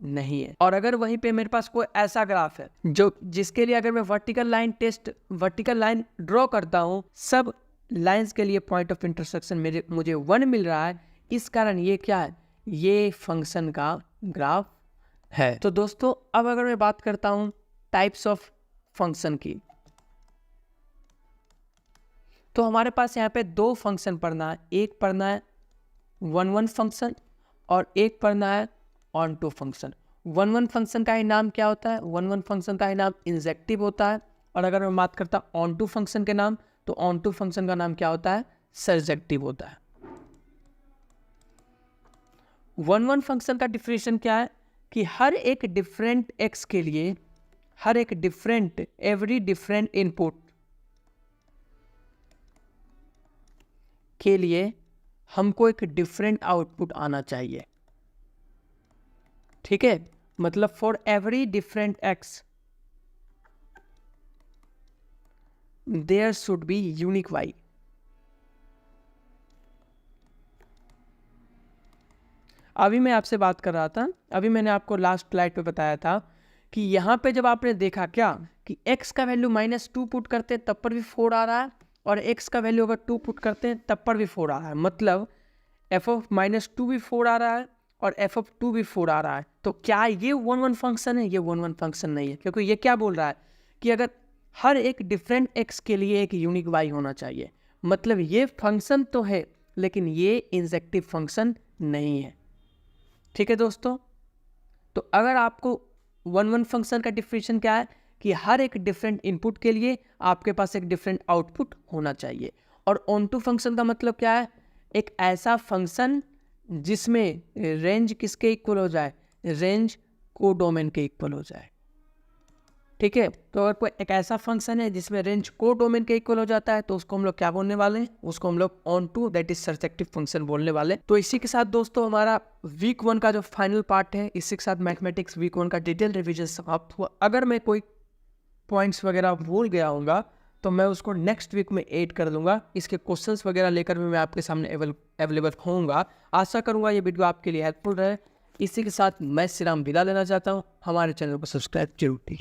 नहीं है। और अगर वहीं पे मेरे पास कोई ऐसा ग्राफ है जो जिसके लिए अगर मैं वर्टिकल लाइन ड्रॉ करता हूँ, सब लाइंस के लिए पॉइंट ऑफ इंटरसेक्शन मुझे 1 मिल रहा है, इस कारण ये क्या है, ये फंक्शन का ग्राफ है। तो दोस्तों अब अगर मैं बात करता हूँ टाइप्स ऑफ फंक्शन की, तो हमारे पास यहाँ पे दो फंक्शन पढ़ना है, एक पढ़ना है 1-1 फंक्शन और एक पढ़ना है ऑन टू फंक्शन। 1-1 फंक्शन का ही नाम क्या होता है, 1-1 फंक्शन का ही नाम इंजेक्टिव होता है। और अगर मैं बात करता हूँ ऑन टू फंक्शन के नाम, तो ऑन टू फंक्शन का नाम क्या होता है, सर्जेक्टिव होता है। 1-1 फंक्शन का डिफिनेशन क्या है कि हर एक डिफरेंट x के लिए, हर एक डिफरेंट एवरी डिफरेंट इनपुट के लिए हमको एक डिफरेंट आउटपुट आना चाहिए, ठीक है। मतलब for every different x there should be unique y। अभी मैं आपसे बात कर रहा था, अभी मैंने आपको लास्ट स्लाइड पे बताया था कि यहाँ पे जब आपने देखा क्या कि x का वैल्यू -2 पुट करते हैं तब पर भी 4 आ रहा है, और x का वैल्यू अगर 2 पुट करते हैं तब पर भी 4 आ रहा है। मतलब f ऑफ -2 भी 4 आ रहा है और f ऑफ 2 भी 4 आ रहा है। तो क्या ये 1-1 फंक्शन है? ये 1-1 फंक्शन नहीं है, क्योंकि ये क्या बोल रहा है कि अगर हर एक डिफरेंट x के लिए एक यूनिक y होना चाहिए। मतलब ये फंक्शन तो है लेकिन ये इंजेक्टिव फंक्शन नहीं है, ठीक है दोस्तों। तो अगर आपको 1-1 फंक्शन का डिफिनेशन क्या है कि हर एक डिफरेंट इनपुट के लिए आपके पास एक डिफरेंट आउटपुट होना चाहिए। और ऑन टू फंक्शन का मतलब क्या है, एक ऐसा फंक्शन जिसमें रेंज किसके इक्वल हो जाए, रेंज कोडोमेन के इक्वल हो जाए, ठीक है। तो अगर कोई एक ऐसा फंक्शन है जिसमें रेंज कोडोमेन के इक्वल हो जाता है तो उसको हम लोग क्या बोलने वाले हैं, उसको हम लोग onto that is surjective function बोलने वाले। तो इसी के साथ दोस्तों हमारा वीक 1 का जो फाइनल पार्ट है, इसी के साथ मैथमेटिक्स वीक 1 का डिटेल रिवीजन समाप्त हुआ। अगर मैं कोई पॉइंट्स वगैरह भूल गया होगा तो मैं उसको नेक्स्ट वीक में ऐड कर दूंगा। इसके क्वेश्चंस वगैरह लेकर भी मैं आपके सामने अवेलेबल होऊंगा। आशा करूंगा ये वीडियो आपके लिए हेल्पफुल रहे। इसी के साथ मैं श्रीराम विदा लेना चाहता हूँ। हमारे चैनल को सब्सक्राइब जरूर कीजिए।